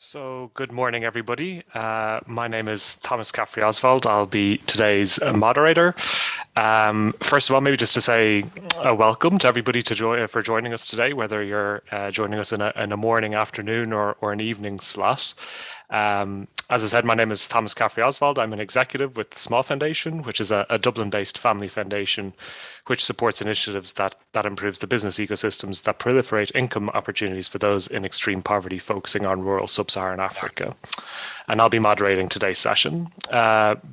So, good morning, everybody. My name is Thomas Caffrey Oswald. I'll be today's moderator. First of all, maybe just to say a welcome to everybody for joining us today, whether you're joining us in a morning, afternoon, or an evening slot. As I said, my name is Thomas Caffrey Oswald. I'm an executive with the Small Foundation, which is a Dublin-based family foundation which supports initiatives that improves the business ecosystems that proliferate income opportunities for those in extreme poverty, focusing on rural sub-Saharan Africa. And I'll be moderating today's session.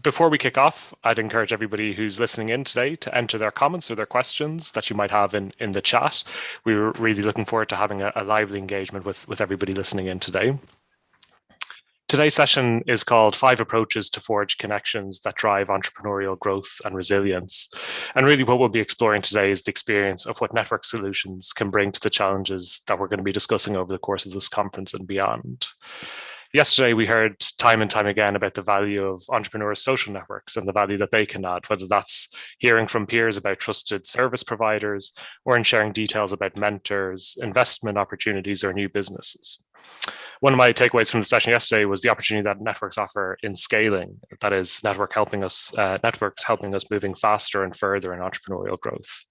Before we kick off, I'd encourage everybody who's listening in today to enter their comments or their questions that you might have in the chat. We're really looking forward to having a lively engagement with everybody listening in today. Today's session is called 5 Approaches to Forge Connections that Drive Entrepreneurial Growth and Resilience. And really what we'll be exploring today is the experience of what network solutions can bring to the challenges that we're going to be discussing over the course of this conference and beyond. Yesterday, we heard time and time again about the value of entrepreneurs' social networks and the value that they can add, whether that's hearing from peers about trusted service providers or in sharing details about mentors, investment opportunities, or new businesses. One of my takeaways from the session yesterday was the opportunity that networks offer in scaling. That is, networks helping us moving faster and further in entrepreneurial growth.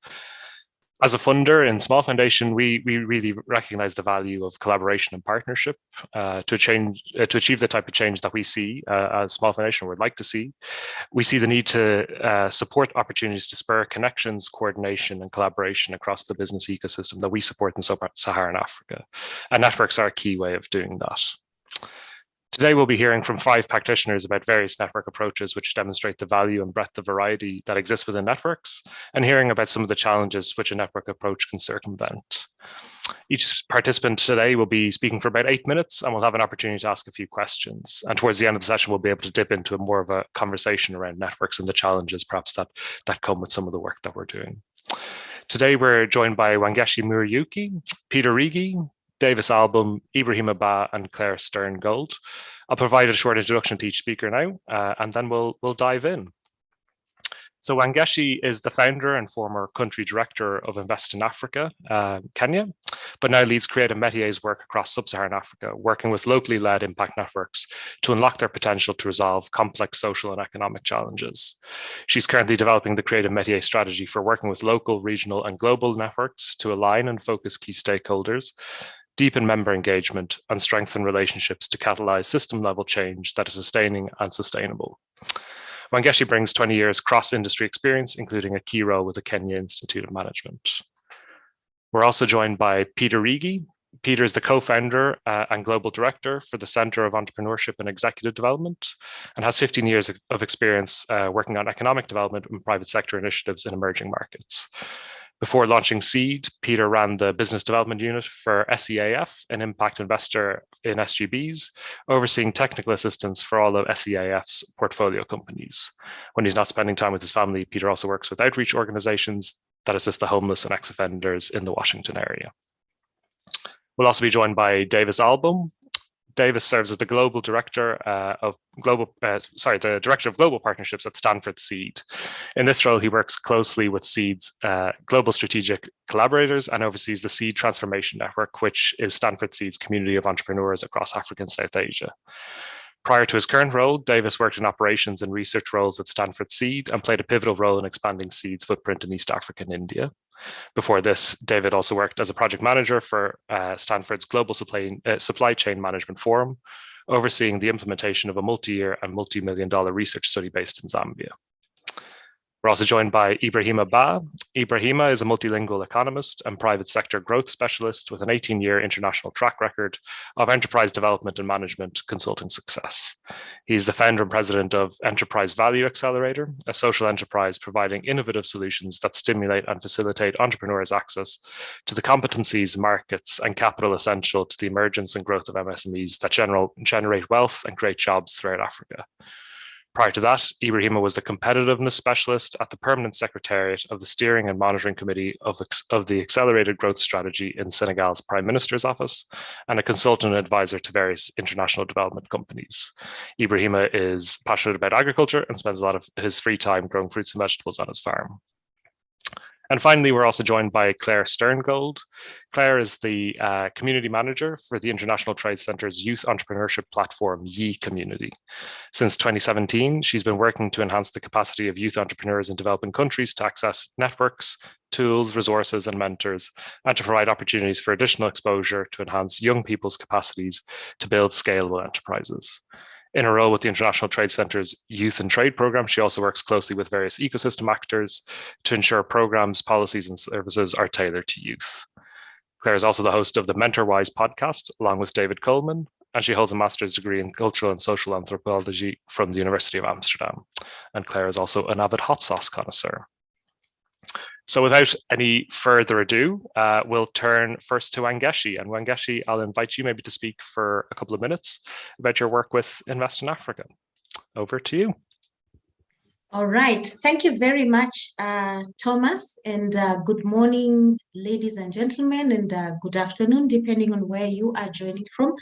As a funder in Small Foundation, we really recognize the value of collaboration and partnership to achieve the type of change that we see as Small Foundation would like to see. We see the need to support opportunities to spur connections, coordination, and collaboration across the business ecosystem that we support in sub-Saharan Africa. And networks are a key way of doing that. Today, we'll be hearing from 5 practitioners about various network approaches which demonstrate the value and breadth of variety that exists within networks, and hearing about some of the challenges which a network approach can circumvent. Each participant today will be speaking for about 8 minutes, and we'll have an opportunity to ask a few questions. And towards the end of the session, we'll be able to dip into more of a conversation around networks and the challenges perhaps that come with some of the work that we're doing. Today, we're joined by Wangeshi Murayuki, Peter Rigi, Davis Album, Ibrahim Abba, and Claire Stern-Gold. I'll provide a short introduction to each speaker now, and then we'll dive in. So Wangeshi is the founder and former country director of Invest in Africa, Kenya, but now leads Creative Métiers work across sub-Saharan Africa, working with locally led impact networks to unlock their potential to resolve complex social and economic challenges. She's currently developing the Creative Métiers strategy for working with local, regional, and global networks to align and focus key stakeholders, deepen member engagement, and strengthen relationships to catalyze system-level change that is sustaining and sustainable. Wangeshi brings 20 years cross-industry experience, including a key role with the Kenya Institute of Management. We're also joined by Peter Rigi. Peter is the co-founder and global director for the Center of Entrepreneurship and Executive Development, and has 15 years of experience working on economic development and private sector initiatives in emerging markets. Before launching Seed, Peter ran the business development unit for SEAF, an impact investor in SGBs, overseeing technical assistance for all of SEAF's portfolio companies. When he's not spending time with his family, Peter also works with outreach organizations that assist the homeless and ex-offenders in the Washington area. We'll also be joined by Davis Album. Davis serves as the global director of global partnerships at Stanford Seed. In this role, he works closely with Seed's global strategic collaborators and oversees the Seed Transformation Network, which is Stanford Seed's community of entrepreneurs across Africa and South Asia. Prior to his current role, Davis worked in operations and research roles at Stanford Seed and played a pivotal role in expanding Seed's footprint in East Africa and India. Before this, David also worked as a project manager for Stanford's Global Supply Chain Management Forum, overseeing the implementation of a multi-year and multi-million-dollar research study based in Zambia. We're also joined by Ibrahim Abba. Ibrahim is a multilingual economist and private sector growth specialist with an 18-year international track record of enterprise development and management consulting success. He's the founder and president of Enterprise Value Accelerator, a social enterprise providing innovative solutions that stimulate and facilitate entrepreneurs' access to the competencies, markets, and capital essential to the emergence and growth of MSMEs that generate wealth and create jobs throughout Africa. Prior to that, Ibrahima was the competitiveness specialist at the Permanent Secretariat of the Steering and Monitoring Committee of the Accelerated Growth Strategy in Senegal's Prime Minister's Office, and a consultant and advisor to various international development companies. Ibrahima is passionate about agriculture and spends a lot of his free time growing fruits and vegetables on his farm. And finally, we're also joined by Claire Sterngold. Claire is the community manager for the International Trade Centre's youth entrepreneurship platform, Ye Community. Since 2017, she's been working to enhance the capacity of youth entrepreneurs in developing countries to access networks, tools, resources, and mentors, and to provide opportunities for additional exposure to enhance young people's capacities to build scalable enterprises. In her role with the International Trade Centre's Youth and Trade Programme, she also works closely with various ecosystem actors to ensure programs, policies, and services are tailored to youth. Claire is also the host of the MentorWise podcast, along with David Coleman, and she holds a master's degree in cultural and social anthropology from the University of Amsterdam. And Claire is also an avid hot sauce connoisseur. So without any further ado, we'll turn first to Wangeshi. And Wangeshi, I'll invite you maybe to speak for a couple of minutes about your work with Invest in Africa. Over to you. All right. Thank you very much, Thomas. And good morning, ladies and gentlemen, and good afternoon, depending on where you are joining from.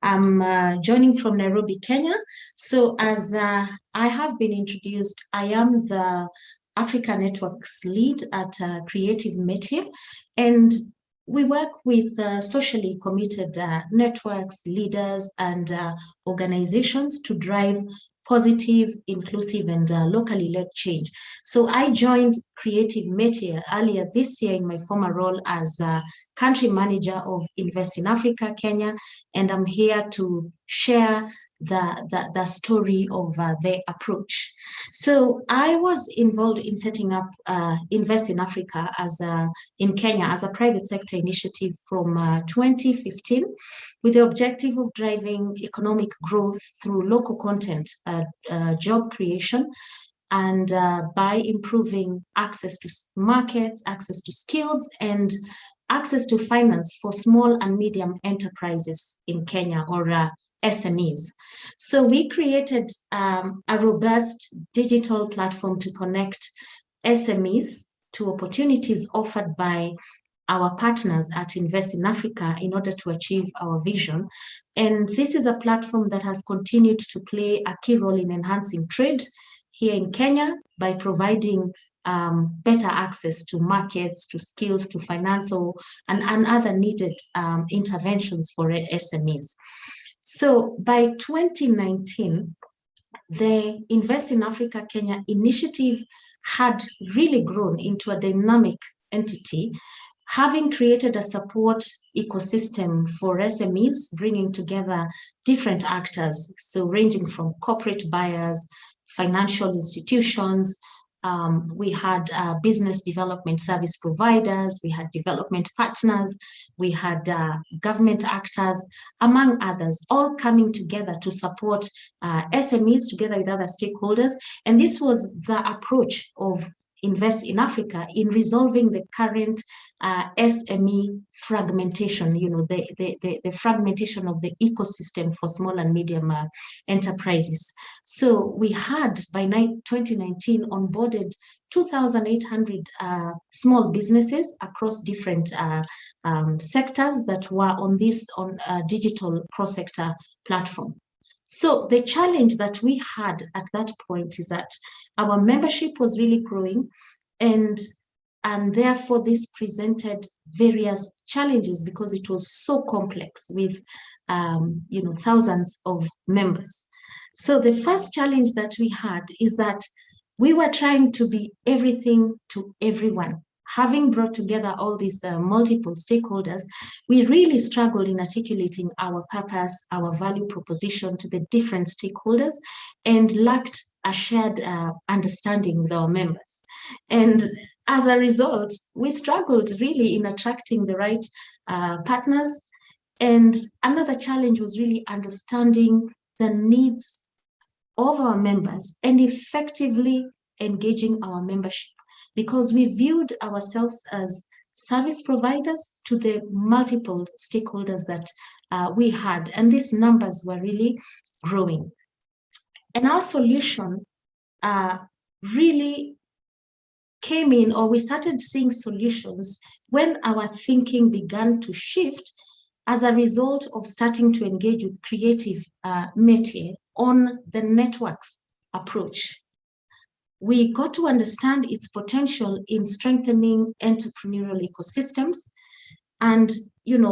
I'm joining from Nairobi, Kenya. So as I have been introduced, I am the Africa Networks lead at Creative Métier, and we work with socially committed networks, leaders, and organizations to drive positive, inclusive, and locally led change. So I joined Creative Métier earlier this year in my former role as country manager of Invest in Africa, Kenya, and I'm here to share the story of their approach. So I was involved in setting up Invest in Africa in Kenya as a private sector initiative from 2015 with the objective of driving economic growth through local content, job creation, and by improving access to markets, access to skills, and access to finance for small and medium enterprises in Kenya, or SMEs. So we created a robust digital platform to connect SMEs to opportunities offered by our partners at Invest in Africa in order to achieve our vision. And this is a platform that has continued to play a key role in enhancing trade here in Kenya by providing better access to markets, to skills, to financial and other needed interventions for SMEs. So by 2019, the Invest in Africa Kenya initiative had really grown into a dynamic entity, having created a support ecosystem for SMEs, bringing together different actors, so ranging from corporate buyers, financial institutions, we had business development service providers, we had development partners, we had government actors, among others, all coming together to support SMEs together with other stakeholders. And this was the approach of Invest in Africa in resolving the current SME fragmentation, the fragmentation of the ecosystem for small and medium enterprises. So we had, by 2019, onboarded 2,800 small businesses across different sectors that were on this digital cross-sector platform. So the challenge that we had at that point is that our membership was really growing, and therefore this presented various challenges because it was so complex with thousands of members. So the first challenge that we had is that we were trying to be everything to everyone. Having brought together all these multiple stakeholders, we really struggled in articulating our purpose, our value proposition to the different stakeholders, and lacked a shared understanding with our members. And as a result, we struggled really in attracting the right partners. And another challenge was really understanding the needs of our members and effectively engaging our membership, because we viewed ourselves as service providers to the multiple stakeholders that we had, and these numbers were really growing. And our solution really came in, or we started seeing solutions when our thinking began to shift as a result of starting to engage with Creative Métier on the networks approach. we got to understand its potential in strengthening entrepreneurial ecosystems. And,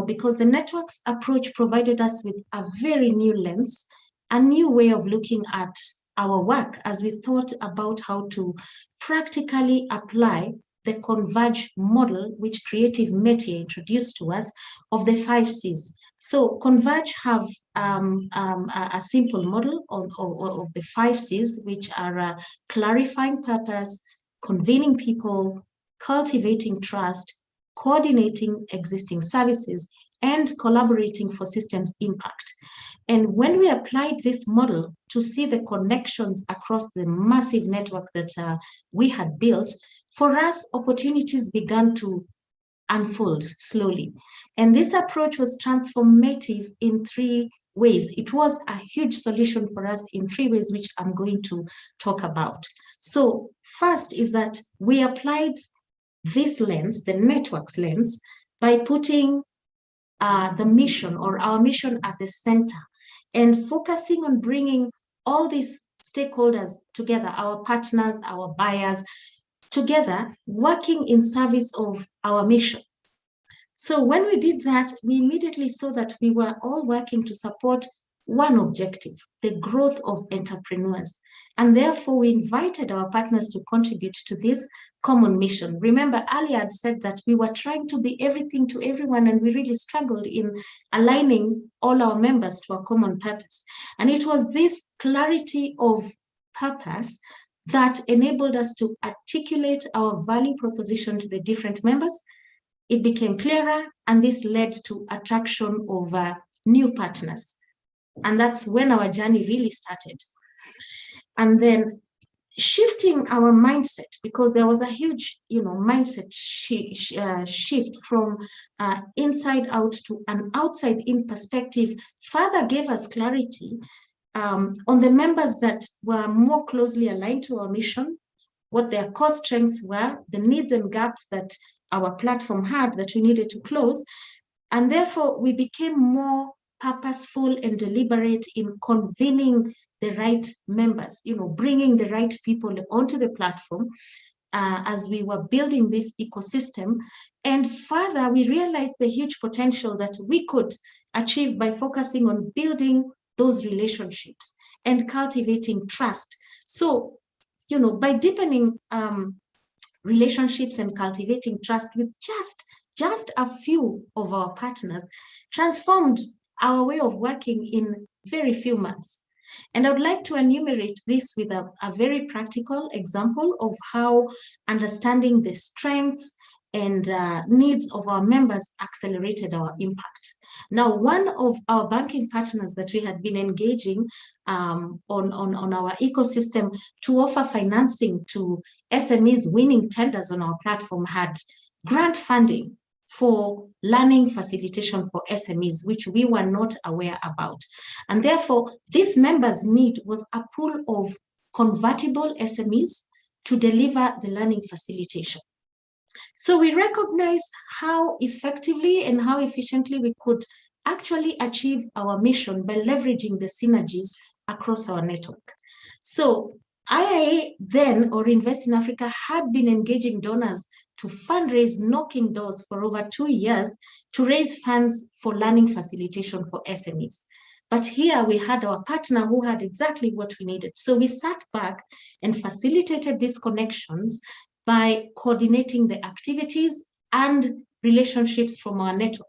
because the networks approach provided us with a very new lens, a new way of looking at our work as we thought about how to practically apply the Converge model, which Creative Métier introduced to us, of the 5 Cs. So Converge have a simple model of the 5 Cs, which are clarifying purpose, convening people, cultivating trust, coordinating existing services, and collaborating for systems impact. And when we applied this model to see the connections across the massive network that we had built, for us, opportunities began to unfold slowly. And this approach was transformative in 3 ways. It was a huge solution for us in 3 ways, which I'm going to talk about. So first is that we applied this lens, the networks lens, by putting the mission or our mission at the center and focusing on bringing all these stakeholders together, our partners, our buyers, together, working in service of our mission. So when we did that, we immediately saw that we were all working to support one objective, the growth of entrepreneurs. And therefore, we invited our partners to contribute to this common mission. Remember, earlier I'd said that we were trying to be everything to everyone, and we really struggled in aligning all our members to a common purpose. And it was this clarity of purpose that enabled us to articulate our value proposition to the different members. It became clearer, and this led to attraction of new partners. And that's when our journey really started. And then shifting our mindset, because there was a huge, mindset shift from inside out to an outside in perspective, further gave us clarity on the members that were more closely aligned to our mission, what their core strengths were, the needs and gaps that our platform had that we needed to close. And therefore, we became more purposeful and deliberate in convening the right members, bringing the right people onto the platform as we were building this ecosystem. And further, we realized the huge potential that we could achieve by focusing on building those relationships and cultivating trust. So, by deepening relationships and cultivating trust with just a few of our partners, transformed our way of working in very few months. And I would like to enumerate this with a very practical example of how understanding the strengths and needs of our members accelerated our impact. Now, one of our banking partners that we had been engaging on our ecosystem to offer financing to SMEs winning tenders on our platform had grant funding for learning facilitation for SMEs, which we were not aware about. And therefore, this members' need was a pool of convertible SMEs to deliver the learning facilitation. So we recognized how effectively and how efficiently we could actually achieve our mission by leveraging the synergies across our network. So IIA then, or Invest in Africa, had been engaging donors to fundraise, knocking doors for over 2 years to raise funds for learning facilitation for SMEs. But here we had our partner who had exactly what we needed. So we sat back and facilitated these connections by coordinating the activities and relationships from our network,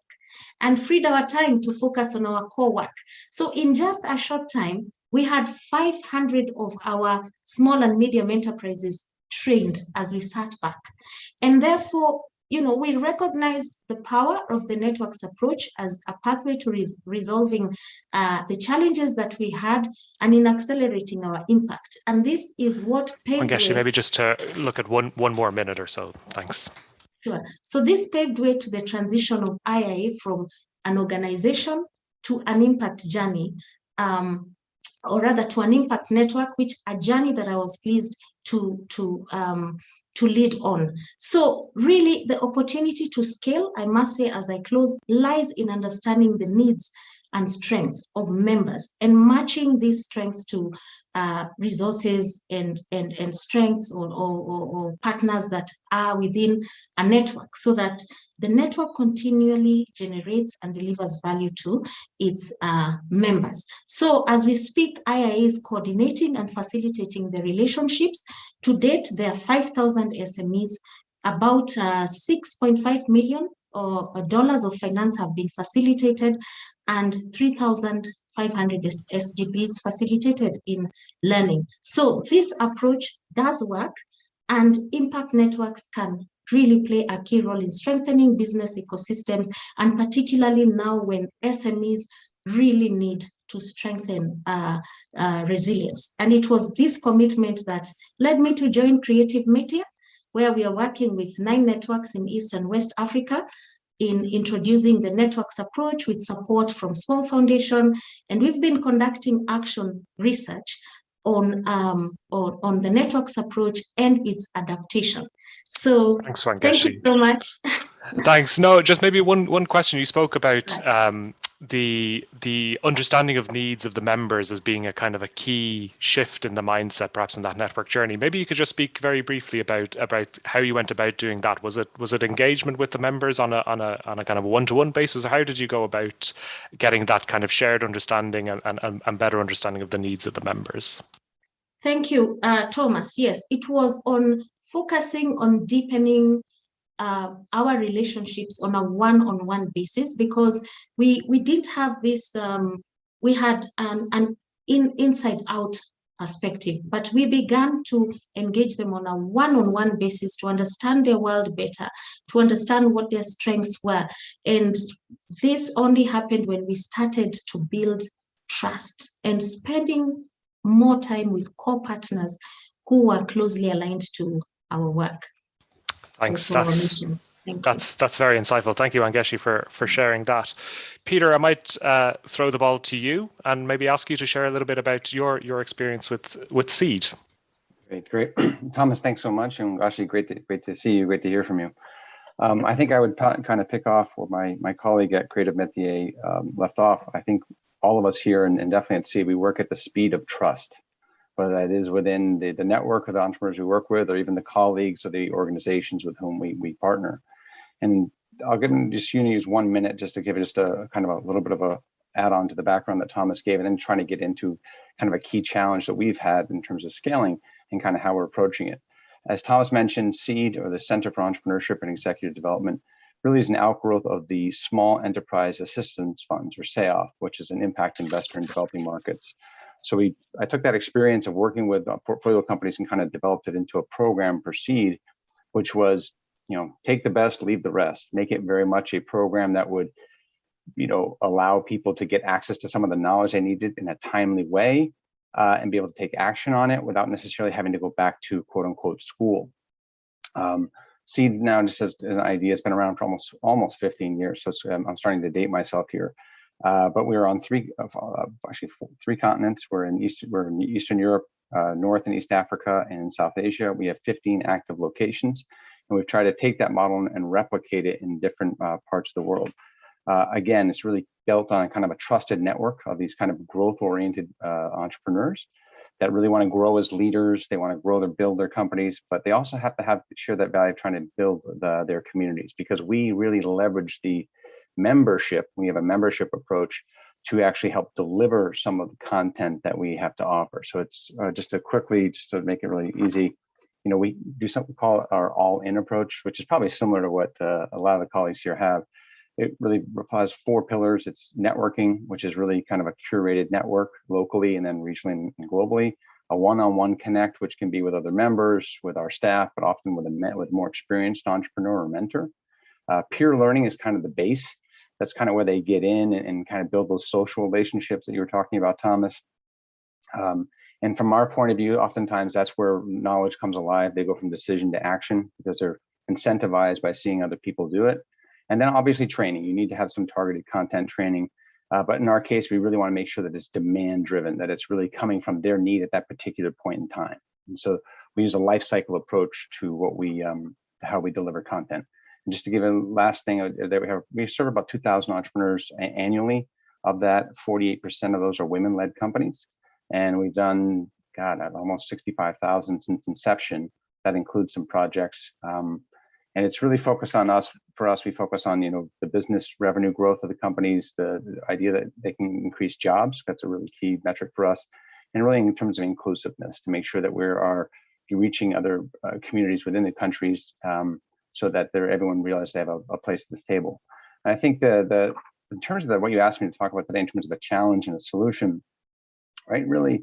and freed our time to focus on our core work. So in just a short time, we had 500 of our small and medium enterprises trained as we sat back. And therefore, we recognized the power of the networks approach as a pathway to resolving the challenges that we had and in accelerating our impact. And this is what paved Wangeshi, way. maybe just to look at one more minute or so. Thanks. Sure. So this paved way to the transition of IIA from an organization to an impact journey, or rather to an impact network, which a journey that I was pleased to lead on. So really the opportunity to scale, I must say as I close, lies in understanding the needs and strengths of members and matching these strengths to resources and strengths or partners that are within a network, so that the network continually generates and delivers value to its members. So as we speak, IIA is coordinating and facilitating the relationships. To date, there are 5,000 SMEs, about $6.5 million dollars of finance have been facilitated, and 3,500 SGPs facilitated in learning. So this approach does work, and impact networks can really play a key role in strengthening business ecosystems, and particularly now when SMEs really need to strengthen resilience. And it was this commitment that led me to join Creative Media, where we are working with 9 networks in East and West Africa in introducing the networks approach with support from Small Foundation. And we've been conducting action research on the networks approach and its adaptation. So thanks, thank you so much. Thanks. No, just maybe one question. You spoke about the understanding of needs of the members as being a kind of a key shift in the mindset, perhaps in that network journey. Maybe you could just speak very briefly about how you went about doing that. Was it engagement with the members on a kind of one-to-one basis, or how did you go about getting that kind of shared understanding and better understanding of the needs of the members? Thank you, Thomas. Yes, it was on focusing on deepening our relationships on a one-on-one basis, because we didn't have this, we had an inside-out perspective, but we began to engage them on a one-on-one basis to understand their world better, to understand what their strengths were. And this only happened when we started to build trust and spending more time with core partners who were closely aligned to our work. Thanks. That's very insightful. Thank you, Angeshi, for sharing that. Peter, I might throw the ball to you and maybe ask you to share a little bit about your experience with Seed. Great. Thomas, thanks so much, and actually great to see you. Great to hear from you. I think I would kind of pick off where my colleague at Creative Métier left off. I think all of us here, and definitely at Seed, we work at the speed of trust, whether that is within the network of the entrepreneurs we work with, or even the colleagues or the organizations with whom we partner. And I'll just use 1 minute just to give just a kind of a little bit of a add-on to the background that Thomas gave, and then trying to get into kind of a key challenge that we've had in terms of scaling and kind of how we're approaching it. As Thomas mentioned, SEED, or the Center for Entrepreneurship and Executive Development, really is an outgrowth of the Small Enterprise Assistance Funds, or SAOF, which is an impact investor in developing markets. So I took that experience of working with portfolio companies and kind of developed it into a program for SEED, which was, take the best, leave the rest. Make it very much a program that would, allow people to get access to some of the knowledge they needed in a timely way, and be able to take action on it without necessarily having to go back to quote unquote school. Seed now, just as an idea, has been around for almost 15 years. So I'm starting to date myself here. But we're on three continents. We're in Eastern Europe, North and East Africa, and in South Asia. We have 15 active locations, and we've tried to take that model and replicate it in different parts of the world. Again, it's really built on kind of a trusted network of these kind of growth-oriented entrepreneurs that really want to grow as leaders. They want to build their companies, but they also have to share that value of trying to build their communities, because we really leverage the membership. We have a membership approach to actually help deliver some of the content that we have to offer. So it's just to make it really easy, we do something we call our all-in approach, which is probably similar to what a lot of the colleagues here have. It really has 4 pillars. It's networking, which is really kind of a curated network locally and then regionally and globally. A one-on-one connect, which can be with other members, with our staff, but often with more experienced entrepreneur or mentor. Peer learning is kind of the base. That's kind of where they get in and kind of build those social relationships that you were talking about, Thomas. And from our point of view, oftentimes that's where knowledge comes alive. They go from decision to action because they're incentivized by seeing other people do it. And then obviously training. You need to have some targeted content training. But in our case, we really want to make sure that it's demand driven, that it's really coming from their need at that particular point in time. And so we use a life cycle approach to how we deliver content. And just to give a last thing that we serve about 2,000 entrepreneurs annually. Of that, 48% of those are women-led companies. And we've done, God, almost 65,000 since inception. That includes some projects. And it's really focused on us. For us, we focus on, the business revenue growth of the companies, the idea that they can increase jobs. That's a really key metric for us. And really in terms of inclusiveness, to make sure that we are reaching other communities within the countries so that everyone realizes they have a place at this table. And I think in terms of what you asked me to talk about today, in terms of a challenge and a solution, right? Really,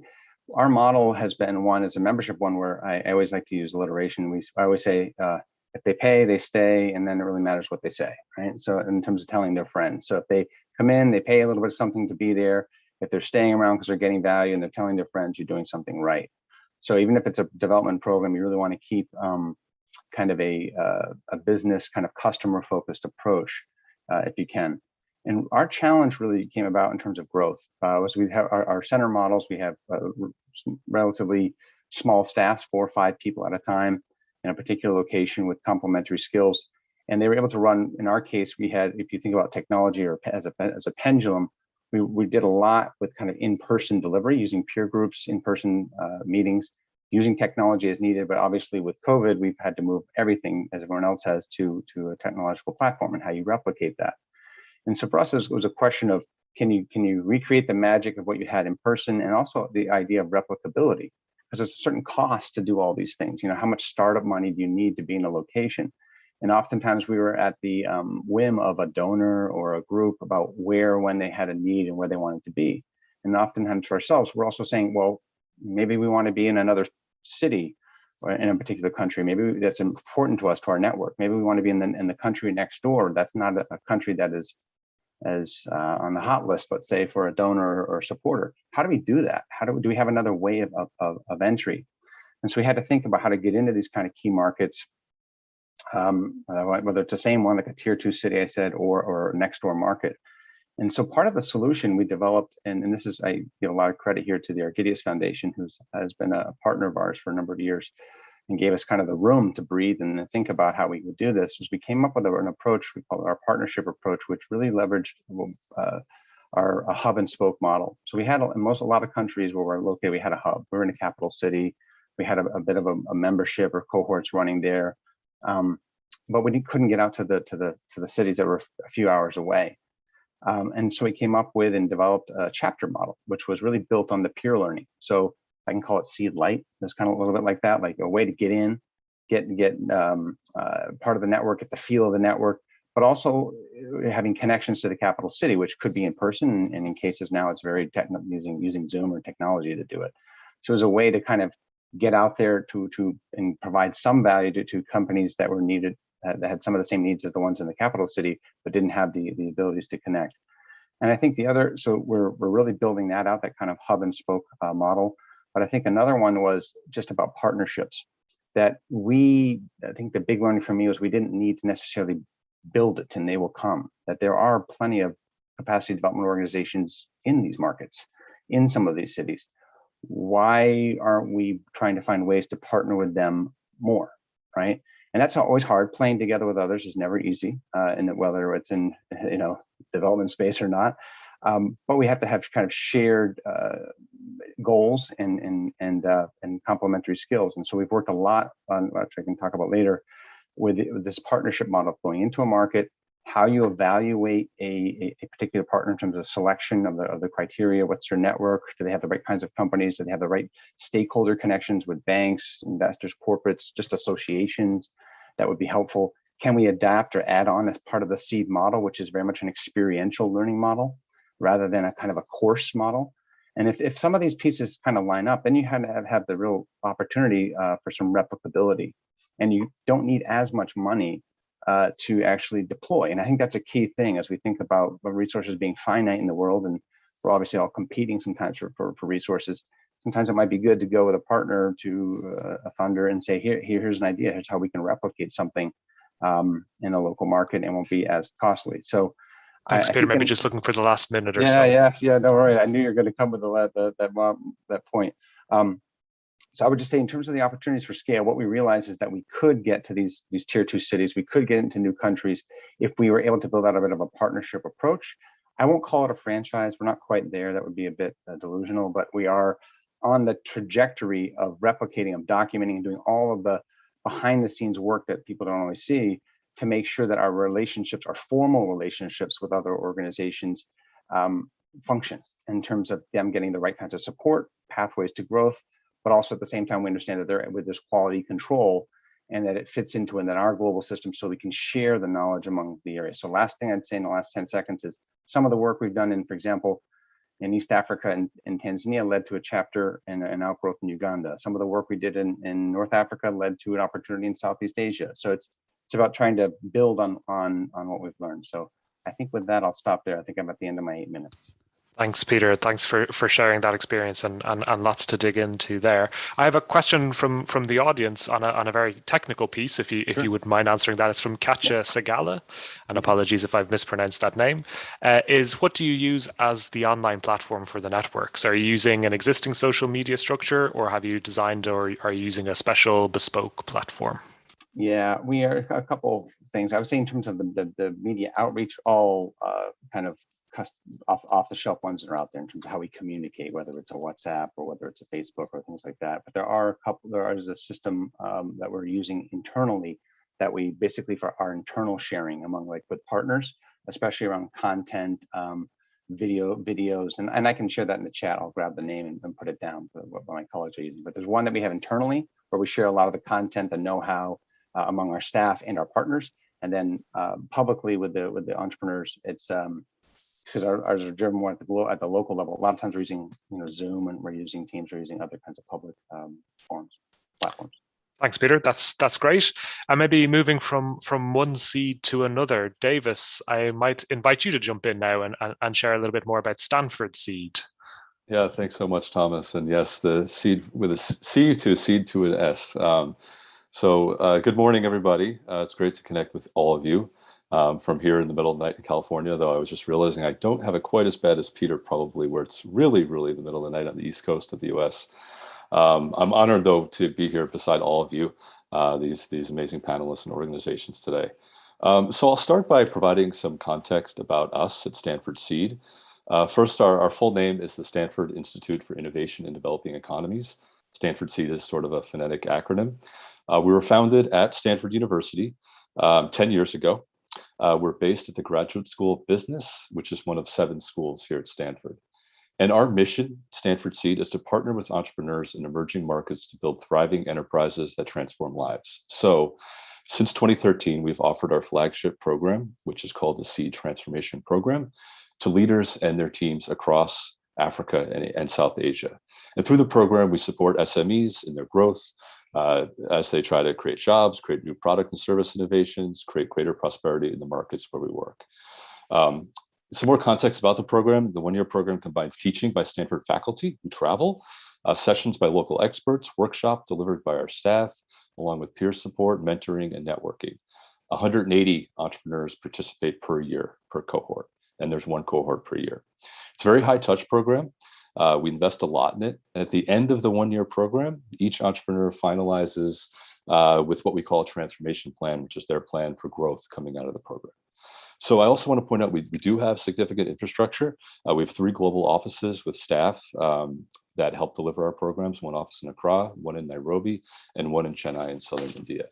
our model has been one as a membership one where I always like to use alliteration. I always say, if they pay, they stay, and then it really matters what they say, right? So in terms of telling their friends. So if they come in, they pay a little bit of something to be there. If they're staying around because they're getting value and they're telling their friends, you're doing something right. So even if it's a development program, you really want to keep kind of a business kind of customer focused approach if you can. And our challenge really came about in terms of growth. Was we have our center models, we have relatively small staffs, 4 or 5 people at a time in a particular location with complementary skills. And they were able to run, in our case, we had, if you think about technology or as a pendulum, we did a lot with kind of in-person delivery using peer groups, in-person meetings, using technology as needed. But obviously with COVID, we've had to move everything, as everyone else has, to a technological platform and how you replicate that. And so for us, it was a question of, can you recreate the magic of what you had in person, and also the idea of replicability? Because there's a certain cost to do all these things. How much startup money do you need to be in a location? And oftentimes we were at the whim of a donor or a group about where, when they had a need and where they wanted to be. And oftentimes for ourselves, we're also saying, well, maybe we want to be in another city or in a particular country. Maybe that's important to us, to our network. Maybe we want to be in the country next door. That's not a country that is as on the hot list, let's say, for a donor or supporter. How do we do that? Do we have another way of entry? And so we had to think about how to get into these kind of key markets, whether it's the same one, like a tier 2 city, I said, or next door market. And so part of the solution we developed, and this is, I give a lot of credit here to the Argidius Foundation, who has been a partner of ours for a number of years, and gave us kind of the room to breathe and think about how we would do this. Is we came up with an approach we call our partnership approach, which really leveraged our hub and spoke model. So we had a lot of countries where we're located, we had a hub. We were in a capital city. We had a bit of a membership or cohorts running there, but we couldn't get out to the cities that were a few hours away. And so we came up with and developed a chapter model, which was really built on the peer learning. So I can call it seed light. It's kind of a little bit like that, like a way to get in, get part of the network, get the feel of the network, but also having connections to the capital city, which could be in person, and in cases now it's very technical, using Zoom or technology to do it. So it was a way to kind of get out there and provide some value to companies that were needed, that had some of the same needs as the ones in the capital city, but didn't have the abilities to connect. And I think so we're really building that out, that kind of hub and spoke model. But I think another one was just about partnerships. I think the big learning for me was we didn't need to necessarily build it and they will come, that there are plenty of capacity development organizations in these markets, in some of these cities. Why aren't we trying to find ways to partner with them more, right? And that's always hard. Playing together with others is never easy, and whether it's in development space or not. But we have to have kind of shared goals and complementary skills. And so we've worked a lot on, which I can talk about later, with this partnership model, going into a market, how you evaluate a particular partner in terms of selection of the criteria. What's their network? Do they have the right kinds of companies? Do they have the right stakeholder connections with banks, investors, corporates, just associations? That would be helpful. Can we adapt or add on as part of the seed model, which is very much an experiential learning model rather than a kind of a course model? And if some of these pieces kind of line up, then you have the real opportunity for some replicability, and you don't need as much money to actually deploy. And I think that's a key thing as we think about resources being finite in the world, and we're obviously all competing sometimes for resources. Sometimes it might be good to go with a partner, to a funder, and say, here's an idea, here's how we can replicate something in a local market and won't be as costly. So thanks, Peter. Maybe just looking for the last minute or so. Yeah, don't worry. I knew you were going to come with that point. So I would just say, in terms of the opportunities for scale, what we realized is that we could get to these tier 2 cities. We could get into new countries if we were able to build out a bit of a partnership approach. I won't call it a franchise. We're not quite there. That would be a bit delusional, but we are on the trajectory of replicating, of documenting, and doing all of the behind the scenes work that people don't always see to make sure that our relationships, our formal relationships with other organizations, function in terms of them getting the right kinds of support, pathways to growth, but also at the same time, we understand that they're with this quality control and that it fits into our global system so we can share the knowledge among the area. So last thing I'd say in the last 10 seconds is some of the work we've done in, for example, in East Africa and Tanzania led to a chapter and an outgrowth in Uganda. Some of the work we did in North Africa led to an opportunity in Southeast Asia. So it's about trying to build on what we've learned. So I think with that, I'll stop there. I think I'm at the end of my 8 minutes. Thanks, Peter. Thanks for sharing that experience and lots to dig into there. I have a question from the audience on a very technical piece, if you wouldn't mind answering that. It's from Katja Segala, and apologies if I've mispronounced that name. Is what do you use as the online platform for the networks? Are you using an existing social media structure, or have you designed or are you using a special bespoke platform? Yeah, we are a couple of things. I would say in terms of the media outreach, all kind of off the shelf ones that are out there in terms of how we communicate, whether it's a WhatsApp or whether it's a Facebook or things like that. But there is a system that we're using internally that we basically for our internal sharing among with partners, especially around content, videos, and I can share that in the chat. I'll grab the name and put it down for what my colleagues are using. But there's one that we have internally where we share a lot of the content, the know-how among our staff and our partners, and then publicly with the entrepreneurs, it's because ours are driven more at the local level. A lot of times we're using Zoom, and we're using Teams, we're using other kinds of public platforms. Thanks, Peter. That's great. And maybe moving from one seed to another, Davis, I might invite you to jump in now and share a little bit more about Stanford Seed. Yeah, thanks so much, Thomas. And yes, the seed with a C to a seed to an S. So good morning, everybody. It's great to connect with all of you from here in the middle of the night in California, though I was just realizing I don't have it quite as bad as Peter probably, where it's really, really the middle of the night on the East Coast of the US. I'm honored, though, to be here beside all of you, these amazing panelists and organizations today. So I'll start by providing some context about us at Stanford Seed. First, our full name is the Stanford Institute for Innovation in Developing Economies. Stanford Seed is sort of a phonetic acronym. We were founded at Stanford University 10 years ago. We're based at the Graduate School of Business, which is one of 7 schools here at Stanford. And our mission, Stanford Seed, is to partner with entrepreneurs in emerging markets to build thriving enterprises that transform lives. So since 2013, we've offered our flagship program, which is called the Seed Transformation Program, to leaders and their teams across Africa and South Asia. And through the program, we support SMEs in their growth as they try to create jobs, create new product and service innovations, create greater prosperity in the markets where we work. Some more context about the program. The one-year program combines teaching by Stanford faculty who travel, sessions by local experts, workshop delivered by our staff, along with peer support, mentoring, and networking. 180 entrepreneurs participate per year per cohort, and there's one cohort per year. It's a very high-touch program. We invest a lot in it. And at the end of the one-year program, each entrepreneur finalizes with what we call a transformation plan, which is their plan for growth coming out of the program. So I also want to point out we do have significant infrastructure. We have 3 global offices with staff that help deliver our programs, 1 office in Accra, 1 in Nairobi, and 1 in Chennai in southern India.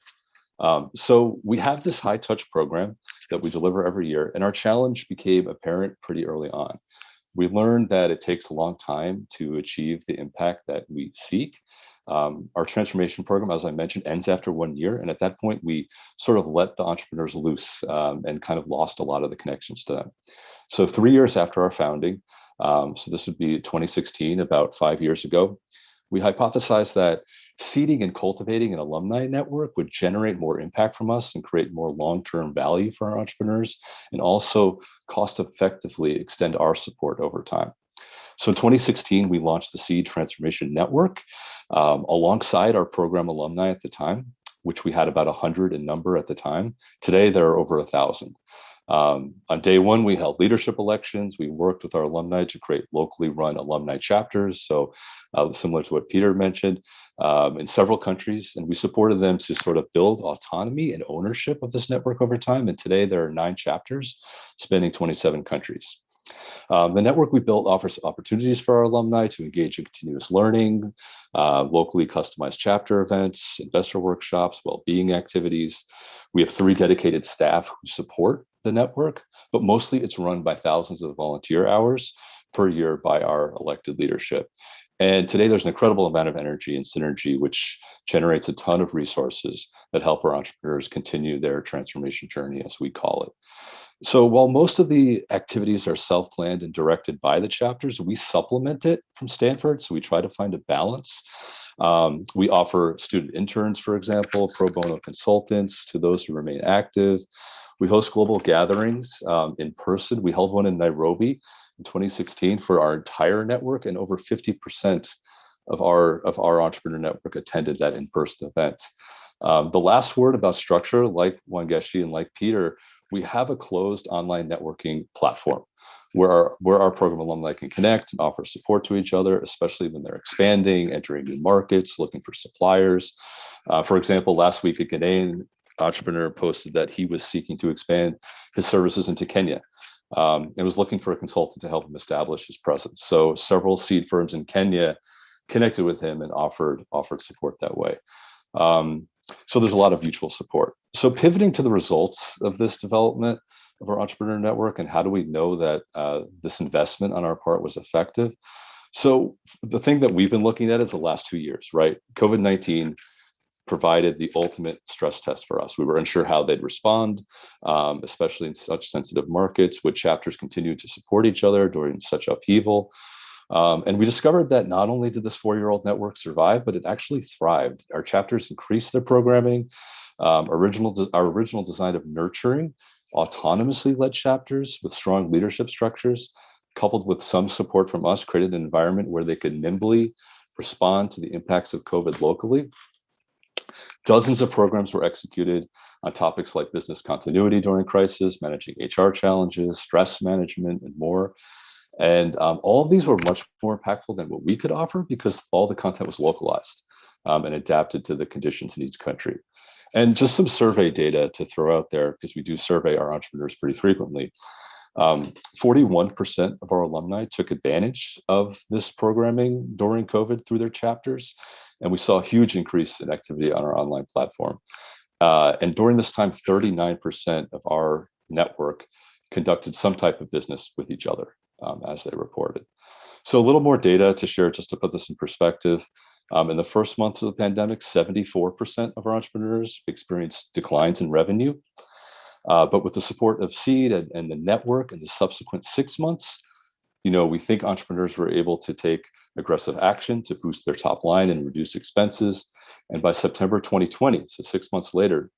So we have this high touch program that we deliver every year, and our challenge became apparent pretty early on. We learned that it takes a long time to achieve the impact that we seek. Our transformation program, as I mentioned, ends after 1 year. And at that point, we sort of let the entrepreneurs loose and kind of lost a lot of the connections to them. So 3 years after our founding, so this would be 2016, about 5 years ago, we hypothesized that seeding and cultivating an alumni network would generate more impact from us and create more long-term value for our entrepreneurs, and also cost-effectively extend our support over time. So in 2016, we launched the Seed Transformation Network alongside our program alumni at the time, which we had about 100 in number at the time. Today, there are over 1,000. On day 1, we held leadership elections. We worked with our alumni to create locally run alumni chapters, so similar to what Peter mentioned, in several countries. And we supported them to sort of build autonomy and ownership of this network over time. And today, there are 9 chapters spanning 27 countries. The network we built offers opportunities for our alumni to engage in continuous learning, locally customized chapter events, investor workshops, well-being activities. We have 3 dedicated staff who support the network, but mostly it's run by thousands of volunteer hours per year by our elected leadership. And today there's an incredible amount of energy and synergy, which generates a ton of resources that help our entrepreneurs continue their transformation journey, as we call it. So while most of the activities are self-planned and directed by the chapters, we supplement it from Stanford. So we try to find a balance. We offer student interns, for example, pro bono consultants to those who remain active. We host global gatherings in person. We held one in Nairobi in 2016 for our entire network, and over 50% of our entrepreneur network attended that in-person event. The last word about structure, like Wangeshi and like Peter, we have a closed online networking platform where our program alumni can connect and offer support to each other, especially when they're expanding, entering new markets, looking for suppliers. For example, last week, a Ghanaian entrepreneur posted that he was seeking to expand his services into Kenya and was looking for a consultant to help him establish his presence. So several seed firms in Kenya connected with him and offered support that way. So there's a lot of mutual support. So pivoting to the results of this development of our entrepreneur network, and how do we know that this investment on our part was effective? So the thing that we've been looking at is the last 2 years, right? COVID-19 provided the ultimate stress test for us. We were unsure how they'd respond, especially in such sensitive markets. Would chapters continue to support each other during such upheaval? And we discovered that not only did this 4-year-old network survive, but it actually thrived. Our chapters increased their programming. Our original design of nurturing autonomously led chapters with strong leadership structures, coupled with some support from us, created an environment where they could nimbly respond to the impacts of COVID locally. Dozens of programs were executed on topics like business continuity during crisis, managing HR challenges, stress management, and more. And all of these were much more impactful than what we could offer because all the content was localized and adapted to the conditions in each country. And just some survey data to throw out there, because we do survey our entrepreneurs pretty frequently. 41% of our alumni took advantage of this programming during COVID through their chapters. And we saw a huge increase in activity on our online platform. And during this time, 39% of our network conducted some type of business with each other. As they reported. So a little more data to share just to put this in perspective. In the first months of the pandemic, 74% of our entrepreneurs experienced declines in revenue. But with the support of Seed and the network in the subsequent 6 months, we think entrepreneurs were able to take aggressive action to boost their top line and reduce expenses. And by September 2020, so 6 months later,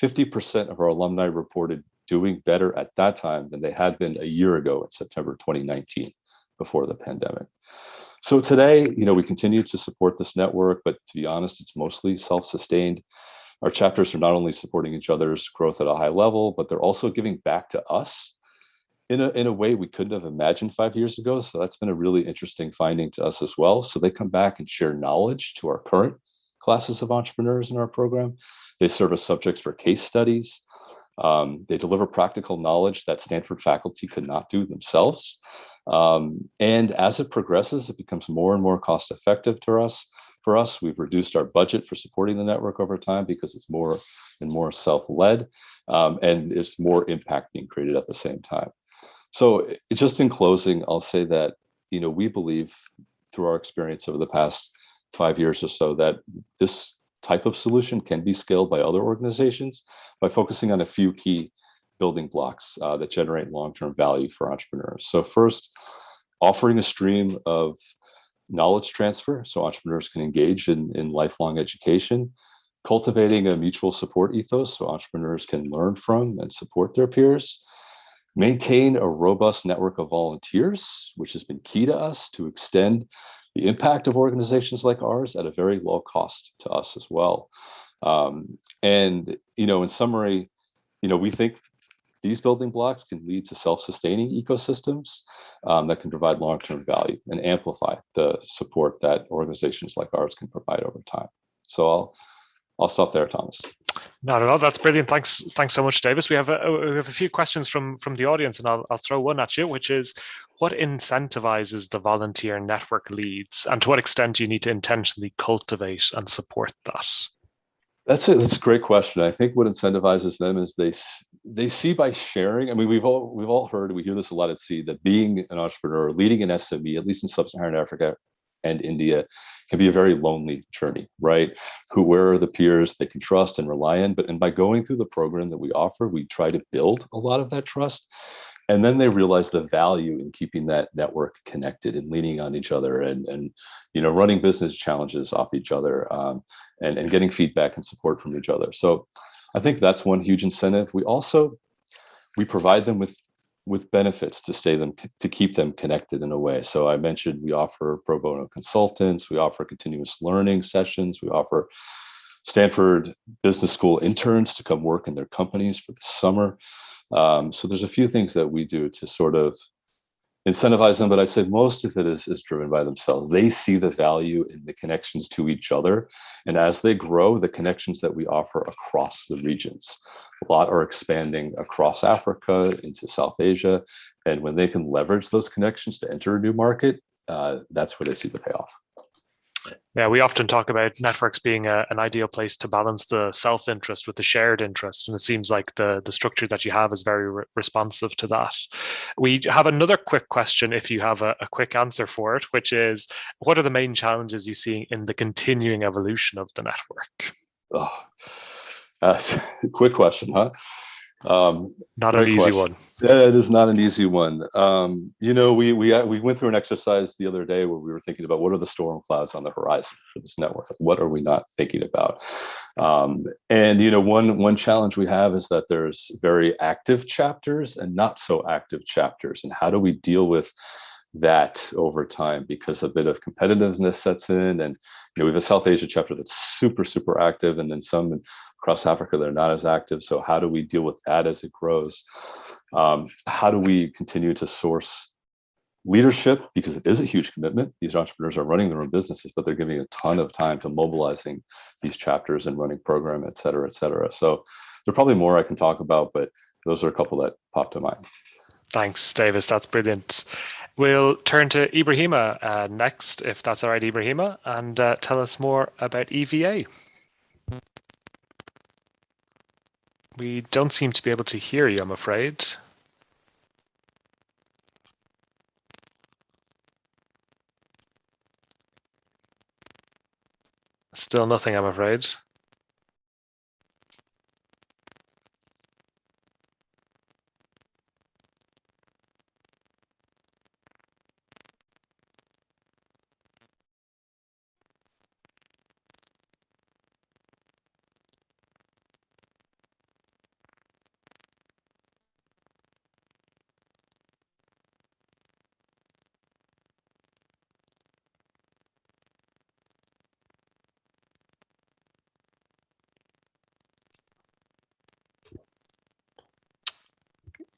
50% of our alumni reported doing better at that time than they had been a year ago in September 2019, before the pandemic. So today, we continue to support this network, but to be honest, it's mostly self-sustained. Our chapters are not only supporting each other's growth at a high level, but they're also giving back to us in a way we couldn't have imagined 5 years ago. So that's been a really interesting finding to us as well. So they come back and share knowledge to our current classes of entrepreneurs in our program. They serve as subjects for case studies. They deliver practical knowledge that Stanford faculty could not do themselves. And as it progresses, it becomes more and more cost effective for us. We've reduced our budget for supporting the network over time because it's more and more self-led, and there's more impact being created at the same time. So just in closing, I'll say that, we believe through our experience over the past 5 years or so that this type of solution can be scaled by other organizations by focusing on a few key building blocks that generate long-term value for entrepreneurs. So first, offering a stream of knowledge transfer so entrepreneurs can engage in lifelong education, cultivating a mutual support ethos so entrepreneurs can learn from and support their peers, maintain a robust network of volunteers, which has been key to us to extend the impact of organizations like ours at a very low cost to us as well. And, in summary, we think these building blocks can lead to self-sustaining ecosystems that can provide long-term value and amplify the support that organizations like ours can provide over time. So I'll stop there, Thomas. Not at all. That's brilliant. Thanks so much, Davis. We have a few questions from the audience, and I'll throw one at you, which is, what incentivizes the volunteer network leads, and to what extent do you need to intentionally cultivate and support that? That's a great question. I think what incentivizes them is they see by sharing. I mean, we've all heard, we hear this a lot at Seed, that being an entrepreneur, leading an SME, at least in sub-Saharan Africa and India, can be a very lonely journey, right? Where are the peers they can trust and rely on? And by going through the program that we offer, we try to build a lot of that trust. And then they realize the value in keeping that network connected and leaning on each other, and running business challenges off each other, and getting feedback and support from each other. So I think that's one huge incentive. We provide them with benefits to keep them connected in a way. So I mentioned we offer pro bono consultants, we offer continuous learning sessions, we offer Stanford Business School interns to come work in their companies for the summer. So there's a few things that we do to sort of incentivize them, but I'd say most of it is driven by themselves. They see the value in the connections to each other. And as they grow, the connections that we offer across the regions, a lot are expanding across Africa into South Asia. And when they can leverage those connections to enter a new market, that's where they see the payoff. Yeah, we often talk about networks being an ideal place to balance the self-interest with the shared interest. And it seems like the structure that you have is very responsive to that. We have another quick question, if you have a quick answer for it, which is, what are the main challenges you see in the continuing evolution of the network? Oh, that's a quick question, huh? Not an easy one. It is not an easy one. We went through an exercise the other day where we were thinking about what are the storm clouds on the horizon for this network. What are we not thinking about? One challenge we have is that there's very active chapters and not so active chapters. And how do we deal with that over time? Because a bit of competitiveness sets in, and we have a South Asia chapter that's super active, and then some across Africa they're not as active. So how do we deal with that as it grows? How do we continue to source leadership? Because it is a huge commitment. These entrepreneurs are running their own businesses, but they're giving a ton of time to mobilizing these chapters and running program, et cetera, et cetera. So there are probably more I can talk about, but those are a couple that popped to mind. Thanks, Davis. That's brilliant. We'll turn to Ibrahima next, if that's all right, Ibrahima, and tell us more about EVA. We don't seem to be able to hear you, I'm afraid. Still nothing, I'm afraid.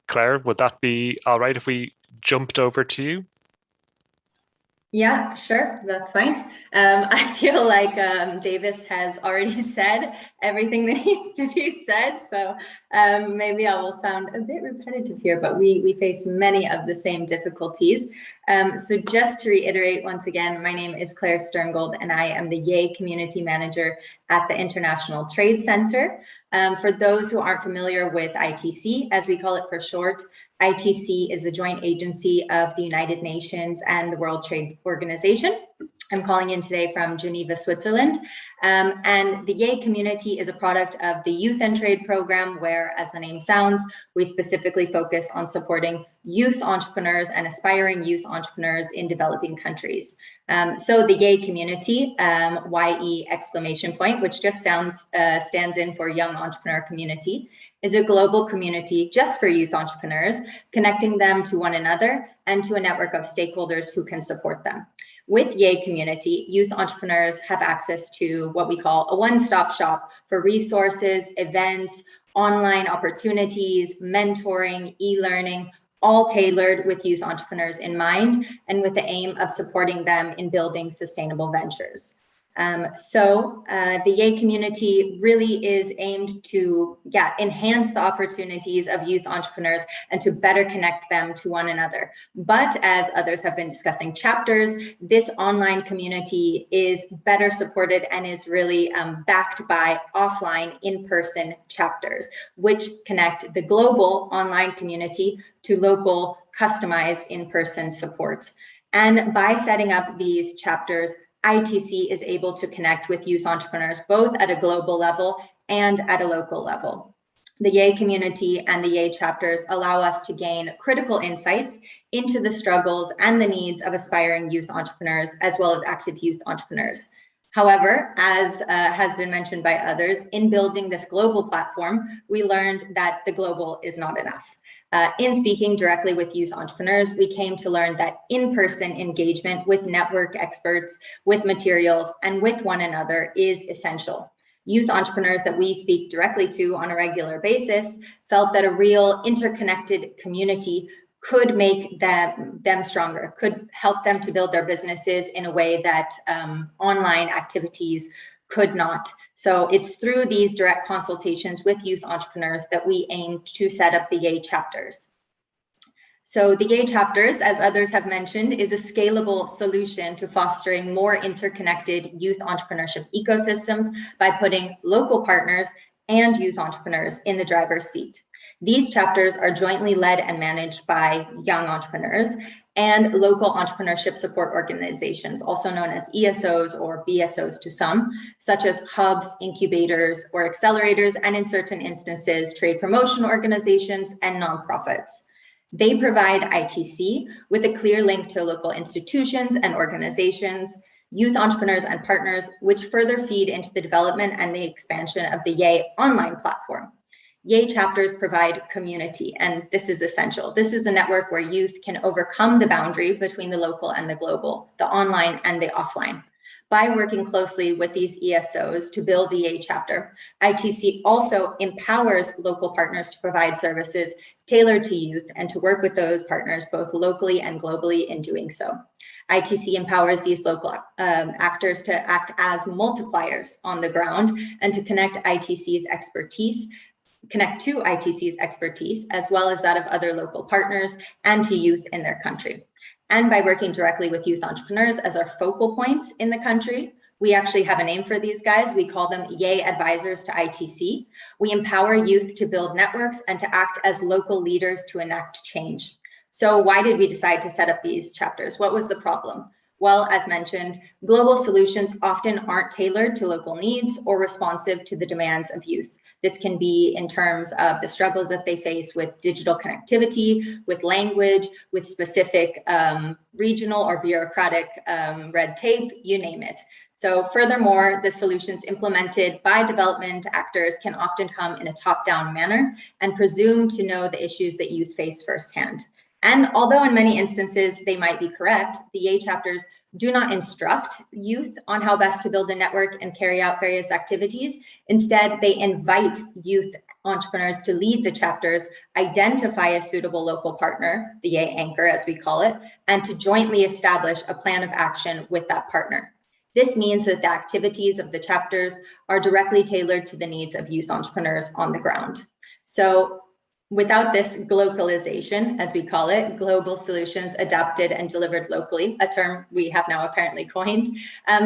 Claire, would that be all right if we jumped over to you? Yeah, sure. That's fine. I feel like Davis has already said everything that needs to be said. So maybe I will sound a bit repetitive here, but we face many of the same difficulties. So just to reiterate once again, my name is Claire Sterngold, and I am the Yay Community Manager at the International Trade Center. For those who aren't familiar with ITC, as we call it for short, ITC is a joint agency of the United Nations and the World Trade Organization. I'm calling in today from Geneva, Switzerland. And the Yay community is a product of the Youth and Trade program, where, as the name sounds, we specifically focus on supporting youth entrepreneurs and aspiring youth entrepreneurs in developing countries. So the Yay community, YE exclamation point, which just stands in for Young Entrepreneur Community, is a global community just for youth entrepreneurs, connecting them to one another and to a network of stakeholders who can support them. With Yay Community, youth entrepreneurs have access to what we call a one-stop shop for resources, events, online opportunities, mentoring, e-learning, all tailored with youth entrepreneurs in mind and with the aim of supporting them in building sustainable ventures. The Yay community really is aimed to enhance the opportunities of youth entrepreneurs and to better connect them to one another. But as others have been discussing chapters, this online community is better supported and is really backed by offline in-person chapters, which connect the global online community to local customized in-person support. And by setting up these chapters, ITC is able to connect with youth entrepreneurs both at a global level and at a local level. The Yay community and the Yay chapters allow us to gain critical insights into the struggles and the needs of aspiring youth entrepreneurs, as well as active youth entrepreneurs. However, as has been mentioned by others, in building this global platform, we learned that the global is not enough. In speaking directly with youth entrepreneurs, we came to learn that in-person engagement with network experts, with materials, and with one another is essential. Youth entrepreneurs that we speak directly to on a regular basis felt that a real interconnected community could make them stronger, could help them to build their businesses in a way that online activities could not. So it's through these direct consultations with youth entrepreneurs that we aim to set up the Yay chapters. So the Yay chapters, as others have mentioned, is a scalable solution to fostering more interconnected youth entrepreneurship ecosystems by putting local partners and youth entrepreneurs in the driver's seat. These chapters are jointly led and managed by young entrepreneurs and local entrepreneurship support organizations, also known as ESOs or BSOs to some, such as hubs, incubators, or accelerators, and in certain instances, trade promotion organizations and nonprofits. They provide ITC with a clear link to local institutions and organizations, youth entrepreneurs and partners, which further feed into the development and the expansion of the Yay online platform. Yay chapters provide community, and this is essential. This is a network where youth can overcome the boundary between the local and the global, the online and the offline. By working closely with these ESOs to build a Yay chapter, ITC also empowers local partners to provide services tailored to youth and to work with those partners both locally and globally in doing so. ITC empowers these local actors to act as multipliers on the ground and to connect to ITC's expertise, as well as that of other local partners and to youth in their country. And by working directly with youth entrepreneurs as our focal points in the country, we actually have a name for these guys. We call them Yay advisors to ITC. We empower youth to build networks and to act as local leaders to enact change. So why did we decide to set up these chapters? What was the problem? Well, as mentioned, global solutions often aren't tailored to local needs or responsive to the demands of youth. This can be in terms of the struggles that they face with digital connectivity, with language, with specific regional or bureaucratic red tape, you name it. So furthermore, the solutions implemented by development actors can often come in a top-down manner and presume to know the issues that youth face firsthand. And although in many instances they might be correct, the Yay chapters do not instruct youth on how best to build a network and carry out various activities. Instead, they invite youth entrepreneurs to lead the chapters, identify a suitable local partner, the Yay anchor as we call it, and to jointly establish a plan of action with that partner. This means that the activities of the chapters are directly tailored to the needs of youth entrepreneurs on the ground. So without this globalization, as we call it, global solutions adapted and delivered locally, a term we have now apparently coined,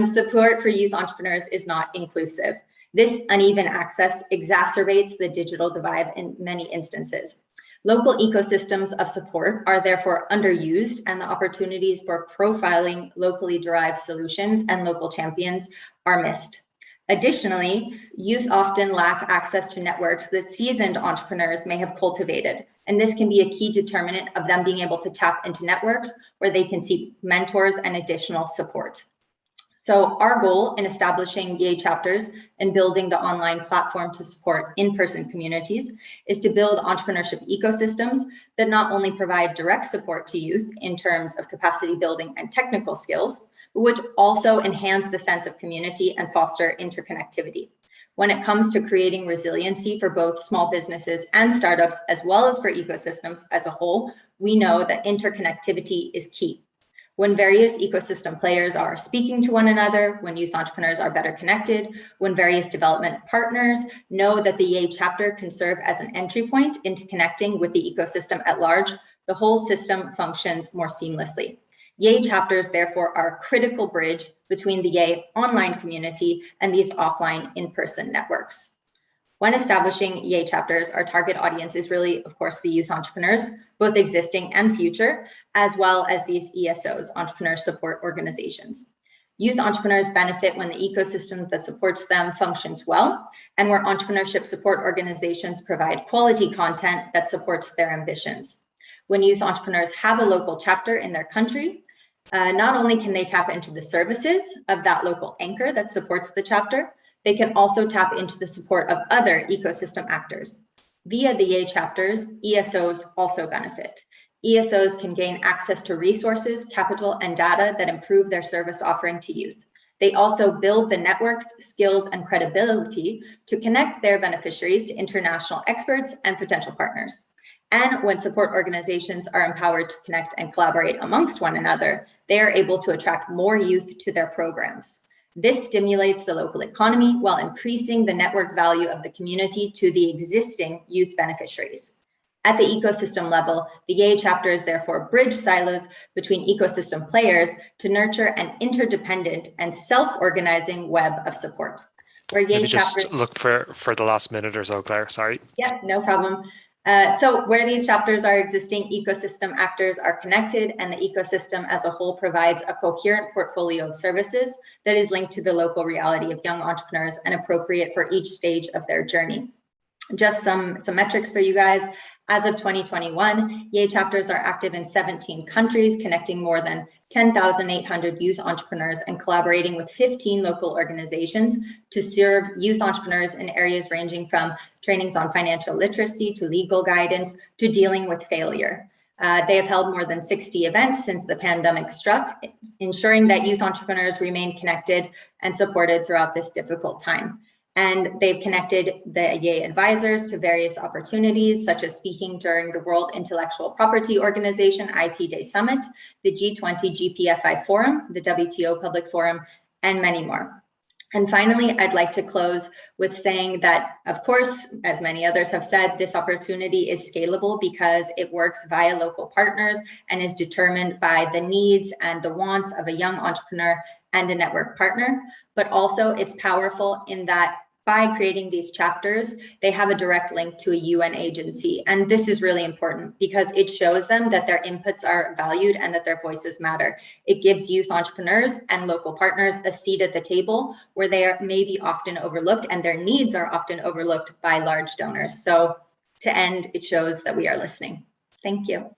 support for youth entrepreneurs is not inclusive. This uneven access exacerbates the digital divide in many instances. Local ecosystems of support are therefore underused, and the opportunities for profiling locally derived solutions and local champions are missed. Additionally, youth often lack access to networks that seasoned entrepreneurs may have cultivated, and this can be a key determinant of them being able to tap into networks where they can seek mentors and additional support. So our goal in establishing Yay chapters and building the online platform to support in-person communities is to build entrepreneurship ecosystems that not only provide direct support to youth in terms of capacity building and technical skills, which also enhance the sense of community and foster interconnectivity. When it comes to creating resiliency for both small businesses and startups, as well as for ecosystems as a whole, we know that interconnectivity is key. When various ecosystem players are speaking to one another, when youth entrepreneurs are better connected, when various development partners know that the YAY chapter can serve as an entry point into connecting with the ecosystem at large, the whole system functions more seamlessly. YAY chapters, therefore, are a critical bridge between the YAY online community and these offline in-person networks. When establishing YAY chapters, our target audience is really, of course, the youth entrepreneurs, both existing and future, as well as these ESOs, entrepreneur support organizations. Youth entrepreneurs benefit when the ecosystem that supports them functions well, and where entrepreneurship support organizations provide quality content that supports their ambitions. When youth entrepreneurs have a local chapter in their country, not only can they tap into the services of that local anchor that supports the chapter, they can also tap into the support of other ecosystem actors. Via the YAY chapters, ESOs also benefit. ESOs can gain access to resources, capital, and data that improve their service offering to youth. They also build the networks, skills, and credibility to connect their beneficiaries to international experts and potential partners. And when support organizations are empowered to connect and collaborate amongst one another, they are able to attract more youth to their programs. This stimulates the local economy while increasing the network value of the community to the existing youth beneficiaries. At the ecosystem level, the YAY chapters therefore bridge silos between ecosystem players to nurture an interdependent and self-organizing web of support. Where YAY Maybe just chapters look for the last minute or so, Claire, sorry. Yeah, no problem. So where these chapters are existing, ecosystem actors are connected, and the ecosystem as a whole provides a coherent portfolio of services that is linked to the local reality of young entrepreneurs and appropriate for each stage of their journey. Just some metrics for you guys. As of 2021, YAY chapters are active in 17 countries, connecting more than 10,800 youth entrepreneurs and collaborating with 15 local organizations to serve youth entrepreneurs in areas ranging from trainings on financial literacy to legal guidance to dealing with failure. They have held more than 60 events since the pandemic struck, ensuring that youth entrepreneurs remain connected and supported throughout this difficult time. And they've connected the YAY advisors to various opportunities, such as speaking during the World Intellectual Property Organization IP Day Summit, the G20 GPFI Forum, the WTO Public Forum, and many more. And finally, I'd like to close with saying that, of course, as many others have said, this opportunity is scalable because it works via local partners and is determined by the needs and the wants of a young entrepreneur and a network partner. But also it's powerful in that by creating these chapters, they have a direct link to a UN agency. And this is really important because it shows them that their inputs are valued and that their voices matter. It gives youth entrepreneurs and local partners a seat at the table where they are maybe often overlooked and their needs are often overlooked by large donors. So to end, it shows that we are listening. Thank you.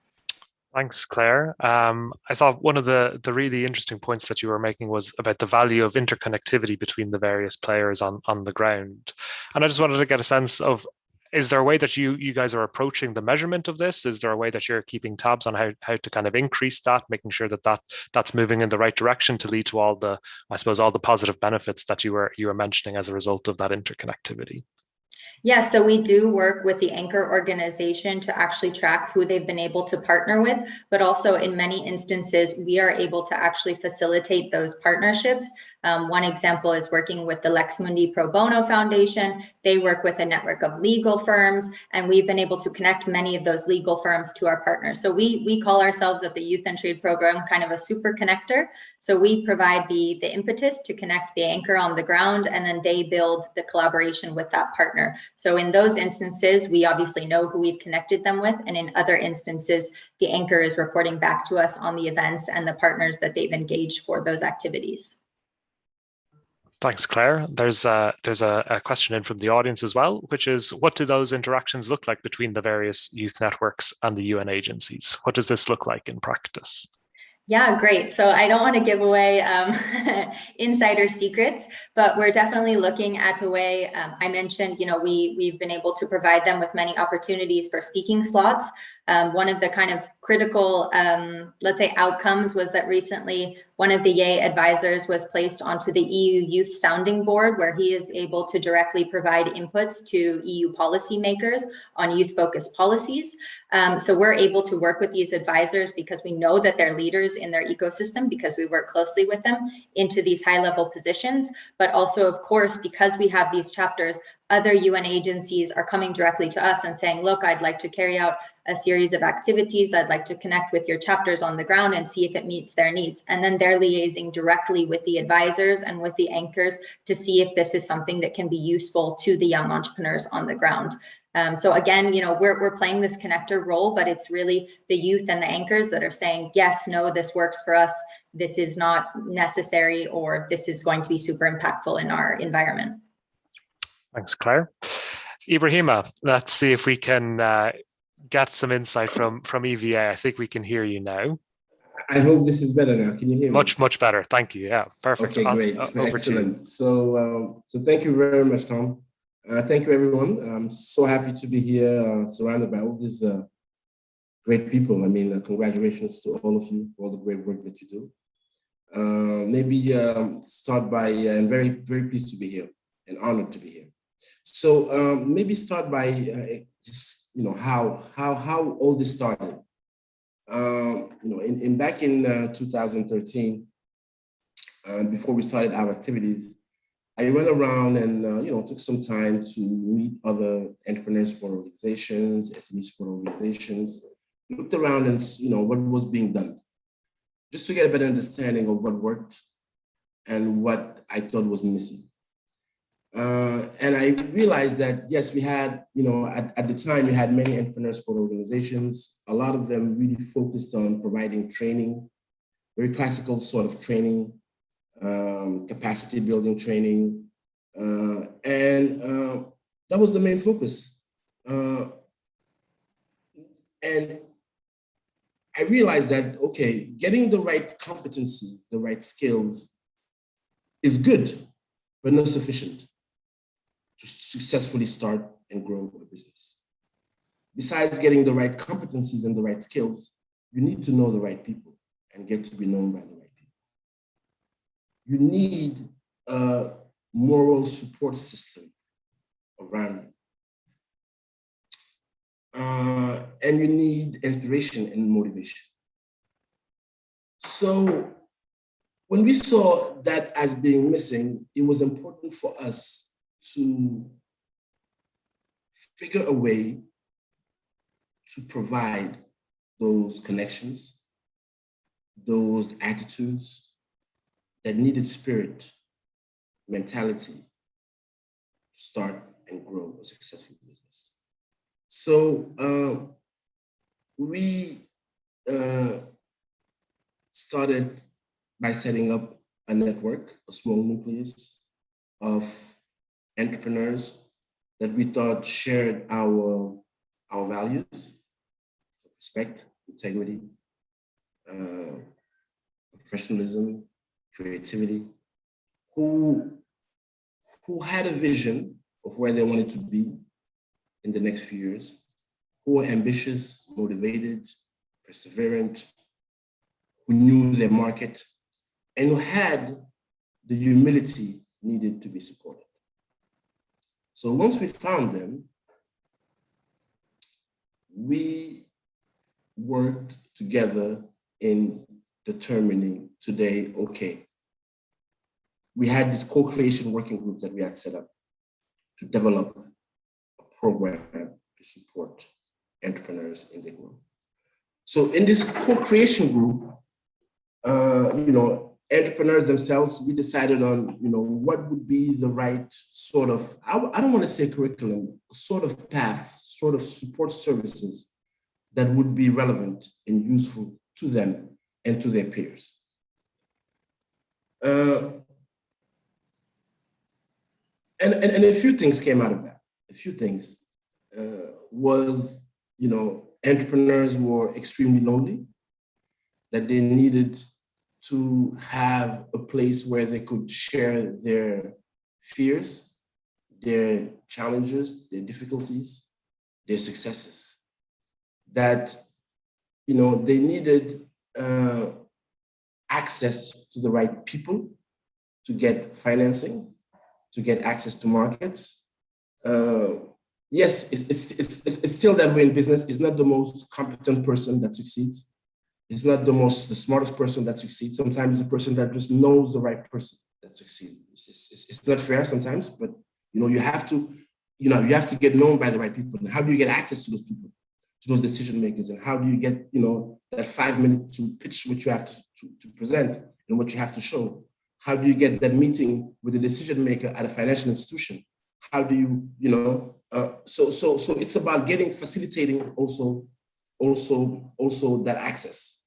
Thanks, Claire. I thought one of the really interesting points that you were making was about the value of interconnectivity between the various players on the ground. And I just wanted to get a sense of, is there a way that you guys are approaching the measurement of this? Is there a way that you're keeping tabs on how to kind of increase that, making sure that's moving in the right direction to lead to all the, I suppose, all the positive benefits that you were mentioning as a result of that interconnectivity? Yeah, so we do work with the anchor organization to actually track who they've been able to partner with, but also in many instances, we are able to actually facilitate those partnerships. One example is working with the Lex Mundi Pro Bono Foundation. They work with a network of legal firms, and we've been able to connect many of those legal firms to our partners. So we call ourselves at the Youth and Trade program kind of a super connector. So we provide the impetus to connect the anchor on the ground, and then they build the collaboration with that partner. So in those instances, we obviously know who we've connected them with, and in other instances, the anchor is reporting back to us on the events and the partners that they've engaged for those activities. Thanks, Claire. There's a question in from the audience as well, which is, what do those interactions look like between the various youth networks and the UN agencies? What does this look like in practice? Yeah, great. So I don't want to give away insider secrets, but we're definitely looking at a way. I mentioned, we've been able to provide them with many opportunities for speaking slots. One of the kind of critical, let's say, outcomes was that recently one of the YEA advisors was placed onto the EU Youth Sounding Board, where he is able to directly provide inputs to EU policymakers on youth-focused policies. So we're able to work with these advisors because we know that they're leaders in their ecosystem, because we work closely with them into these high-level positions. But also, of course, because we have these chapters, other UN agencies are coming directly to us and saying, look, I'd like to carry out a series of activities. I'd like to connect with your chapters on the ground and see if it meets their needs. And then they're liaising directly with the advisors and with the anchors to see if this is something that can be useful to the young entrepreneurs on the ground. So again, we're playing this connector role, but it's really the youth and the anchors that are saying, yes, no, this works for us. This is not necessary, or this is going to be super impactful in our environment. Thanks, Claire. Ibrahima, let's see if we can get some insight from EVA. I think we can hear you now. I hope this is better now. Can you hear me? Much better. Thank you. Yeah, perfect. Okay, great. Excellent. So thank you very much, Tom. Thank you, everyone. I'm so happy to be here, surrounded by all these great people. I mean, congratulations to all of you for all the great work that you do. Maybe start by, I'm very, very pleased to be here and honored to be here. So maybe start by just, how all this started. Back in 2013, before we started our activities, I went around and took some time to meet other entrepreneur support organizations, SME support organizations, looked around and what was being done, just to get a better understanding of what worked and what I thought was missing. And I realized that, yes, we had, at the time, we had many entrepreneur support organizations. A lot of them really focused on providing training, very classical sort of training, capacity building training. And that was the main focus. And I realized that, okay, getting the right competencies, the right skills is good, but not sufficient to successfully start and grow a business. Besides getting the right competencies and the right skills, you need to know the right people and get to be known by the right people. You need a moral support system around you. And you need inspiration and motivation. So when we saw that as being missing, it was important for us to figure a way to provide those connections, those attitudes that needed spirit, mentality to start and grow a successful business. So we started by setting up a network, a small nucleus of entrepreneurs that we thought shared our values, respect, integrity, professionalism, creativity, who had a vision of where they wanted to be in the next few years, who were ambitious, motivated, perseverant, who knew their market, and who had the humility needed to be supported. So once we found them, we worked together in determining today, okay, we had this co-creation working group that we had set up to develop a program to support entrepreneurs in their growth. So in this co-creation group, entrepreneurs themselves, we decided on, what would be the right sort of, I don't want to say curriculum, sort of path, sort of support services that would be relevant and useful to them and to their peers. And a few things came out of that. A few things was, entrepreneurs were extremely lonely, that they needed to have a place where they could share their fears, their challenges, their difficulties, their successes. that, you know, they needed access to the right people to get financing, to get access to markets. Yes, it's still that way in business. It's not the most competent person that succeeds. It's not the smartest person that succeeds. Sometimes it's the person that just knows the right person that succeeds. It's not fair sometimes, but you know, you have to get known by the right people. And how do you get access to those people, to those decision makers? And how do you get, you know, that 5 minutes to pitch what you have to present and what you have to show? How do you get that meeting with the decision maker at a financial institution? How do you, you know, so it's about facilitating also that access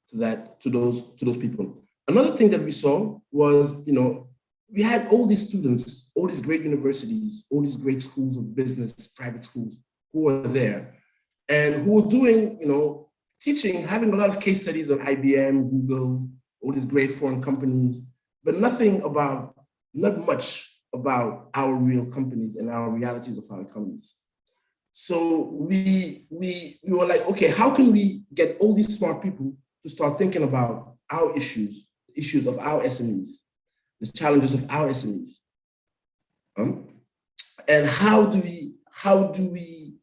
to those people. Another thing that we saw was, you know, we had all these students, all these great universities, all these great schools of business, private schools, who were there and who were doing, you know, teaching, having a lot of case studies on IBM, Google, all these great foreign companies, but not much about our real companies and our realities of our economies. So we were like, okay, how can we get all these smart people to start thinking about our issues of our SMEs, the challenges of our SMEs, and how do we,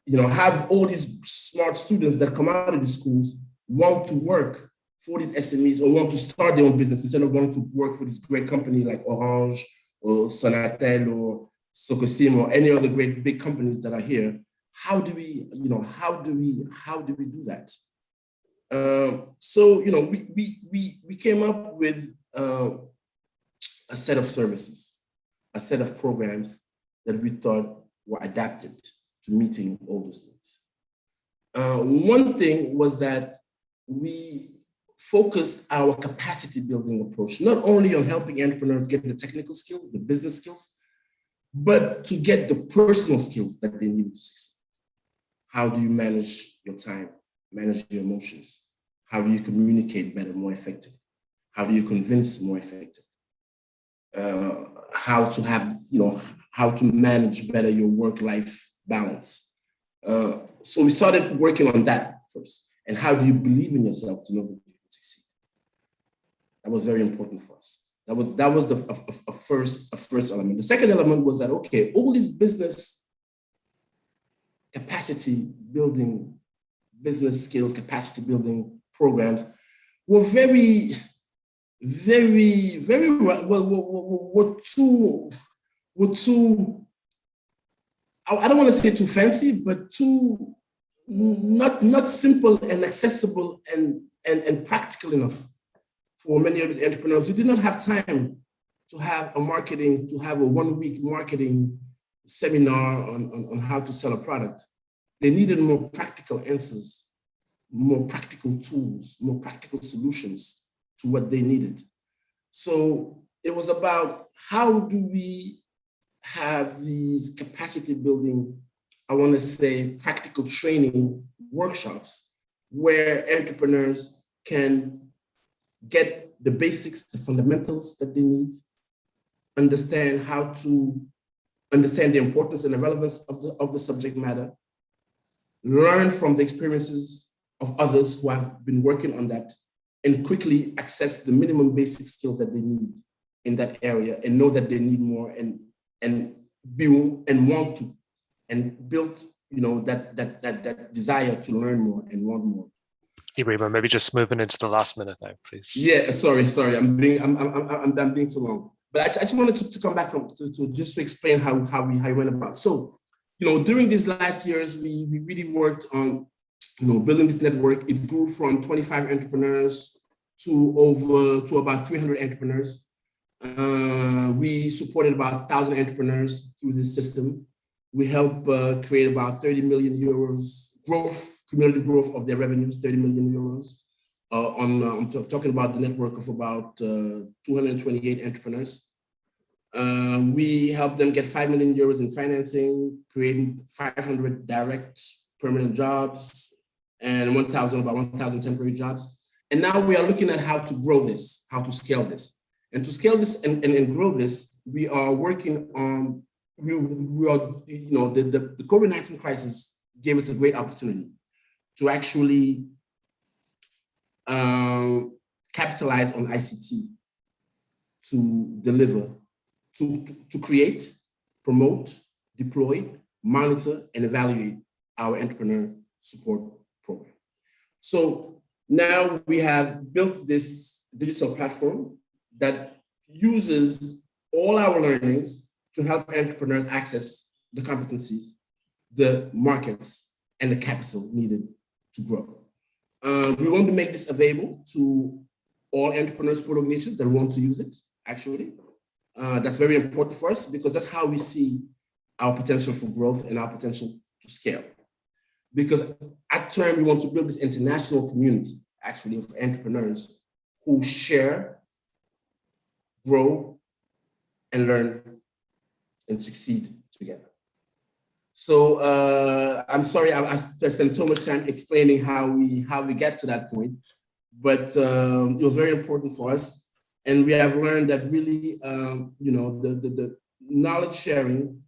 you know, have all these smart students that come out of the schools want to work for these SMEs or want to start their own business instead of wanting to work for this great company like Orange or Sonatel or Socosim or any other great big companies that are here. How do we do that? So, you know, we came up with a set of services, a set of programs that we thought were adapted to meeting all those needs. One thing was that we focused our capacity building approach, not only on helping entrepreneurs get the technical skills, the business skills, but to get the personal skills that they need to succeed. How do you manage your time, manage your emotions? How do you communicate better, more effectively? How do you convince more effectively? How to have, you know, how to manage better your work-life balance. So we started working on that first. And how do you believe in yourself to know that you can succeed? That was very important for us. That was the first element. The second element was that, okay, all these business capacity building, business skills, capacity building programs were very were too, I don't want to say too fancy, but too not simple and accessible and practical enough for many of these entrepreneurs who did not have time to have a 1-week marketing seminar on how to sell a product. They needed more practical answers, more practical tools, more practical solutions to what they needed. So it was about how do we have these capacity building, I want to say practical training workshops where entrepreneurs can get the basics, the fundamentals that they need, understand the importance and the relevance of the subject matter, learn from the experiences of others who have been working on that, and quickly access the minimum basic skills that they need in that area and know that they need more and want to, and build, you know, that desire to learn more and want more. Ibrahim, maybe just moving into the last minute now, please. Yeah, sorry, I'm being too long. But I just wanted to come back to explain how we went about. So, you know, during these last years, we really worked on, you know, building this network. It grew from 25 entrepreneurs to about 300 entrepreneurs. We supported about 1,000 entrepreneurs through this system. We helped create about 30 million euros cumulative growth of their revenues, 30 million euros. I'm talking about the network of about 228 entrepreneurs. We helped them get 5 million euros in financing, creating 500 direct permanent jobs, and about 1,000 temporary jobs. And now we are looking at how to grow this, how to scale this. And to scale this and grow this, we are working on, the COVID-19 crisis gave us a great opportunity. to actually capitalize on ICT to deliver, to create, promote, deploy, monitor, and evaluate our entrepreneur support program. So now we have built this digital platform that uses all our learnings to help entrepreneurs access the competencies, the markets, and the capital needed to grow. We want to make this available to all entrepreneur support organizations that want to use it, actually. That's very important for us because that's how we see our potential for growth and our potential to scale. Because at term, we want to build this international community, actually, of entrepreneurs who share, grow, and learn and succeed together. So I'm sorry I spent so much time explaining how we get to that point, but it was very important for us. And we have learned that really, the knowledge sharing,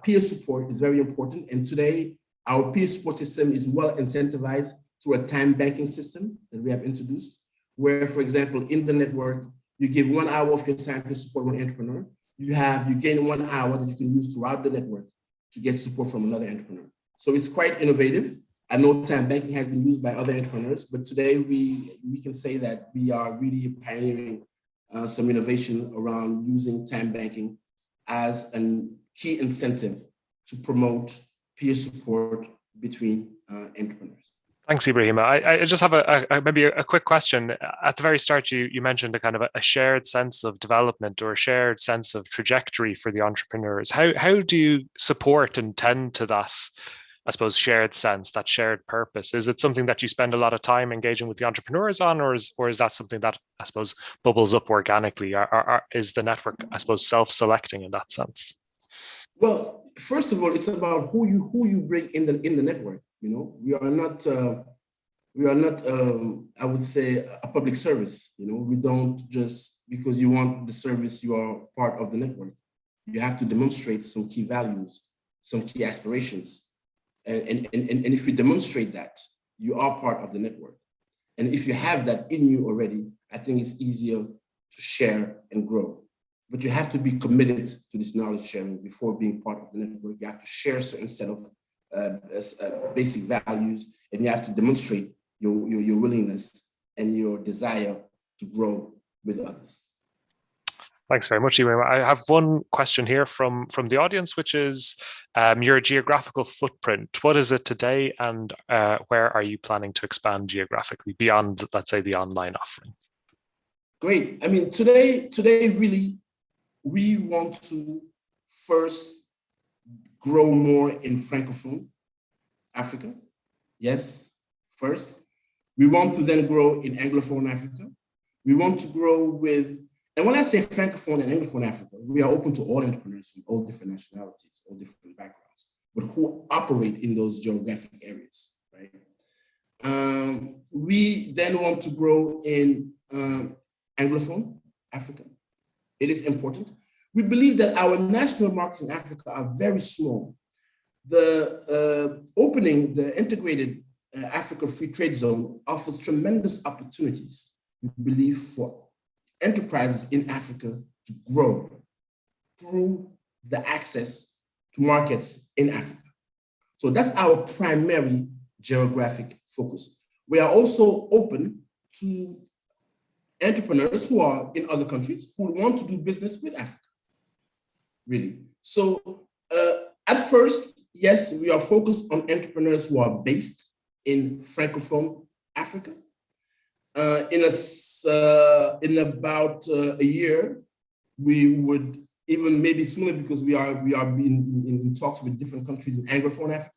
peer support is very important. And today, our peer support system is well incentivized through a time banking system that we have introduced, where, for example, in the network, you give 1 hour of your time to support one entrepreneur. You gain 1 hour that you can use throughout the network to get support from another entrepreneur. So it's quite innovative. I know time banking has been used by other entrepreneurs, but today we can say that we are really pioneering some innovation around using time banking as a key incentive to promote peer support between entrepreneurs. Thanks, Ibrahima. I just have maybe a quick question. At the very start, you mentioned a kind of a shared sense of development or a shared sense of trajectory for the entrepreneurs. How do you support and tend to that, I suppose, shared sense, that shared purpose? Is it something that you spend a lot of time engaging with the entrepreneurs on, or is that something that, I suppose, bubbles up organically? Is the network, I suppose, self-selecting in that sense? Well, first of all, it's about who you bring in the network. You know, we are not I would say a public service. You know, we don't just because you want the service, you are part of the network. You have to demonstrate some key values, some key aspirations. And if you demonstrate that, you are part of the network. And if you have that in you already, I think it's easier to share and grow. But you have to be committed to this knowledge sharing before being part of the network. You have to share a certain set of basic values, and you have to demonstrate your willingness and your desire to grow with others. Thanks very much, Ibrahima. I have one question here from the audience, which is your geographical footprint. What is it today, and where are you planning to expand geographically beyond, let's say, the online offering? Great. I mean, today really, we want to first grow more in Francophone Africa. Yes, first. We want to then grow in Anglophone Africa. We want to grow with, and when I say Francophone and Anglophone Africa, we are open to all entrepreneurs from all different nationalities, all different backgrounds, but who operate in those geographic areas, right? We then want to grow in Anglophone Africa. It is important. We believe that our national markets in Africa are very small. The opening, the integrated Africa Free Trade Zone offers tremendous opportunities, we believe, for enterprises in Africa to grow through the access to markets in Africa. So that's our primary geographic focus. We are also open to entrepreneurs who are in other countries who want to do business with Africa, really. So at first, yes, we are focused on entrepreneurs who are based in Francophone Africa. In about a year, we would even maybe sooner, because we are in talks with different countries in Anglophone Africa.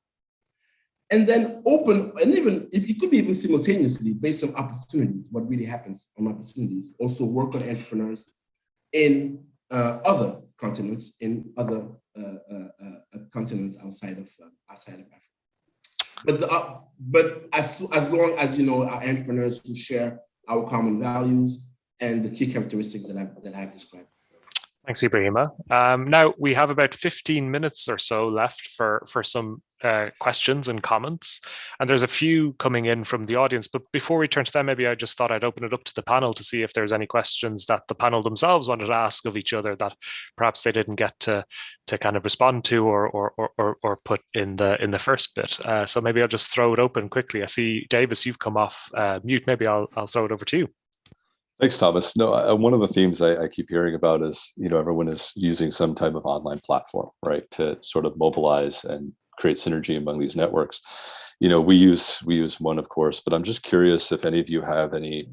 And then open, and even it could be even simultaneously based on opportunities, what really happens on opportunities. Also work on entrepreneurs in other continents, in other continents outside of Africa. But as long as, you know, our entrepreneurs who share our common values and the key characteristics that I've described. Thanks, Ibrahima. Now we have about 15 minutes or so left for some questions and comments, and there's a few coming in from the audience. But before we turn to them, maybe I just thought I'd open it up to the panel to see if there's any questions that the panel themselves wanted to ask of each other that perhaps they didn't get to kind of respond to or put in the first bit. So maybe I'll just throw it open quickly. I see Davis, you've come off mute. Maybe I'll throw it over to you. Thanks, Thomas. No, one of the themes I keep hearing about is, everyone is using some type of online platform, right, to sort of mobilize and create synergy among these networks. We use one, of course, but I'm just curious if any of you have any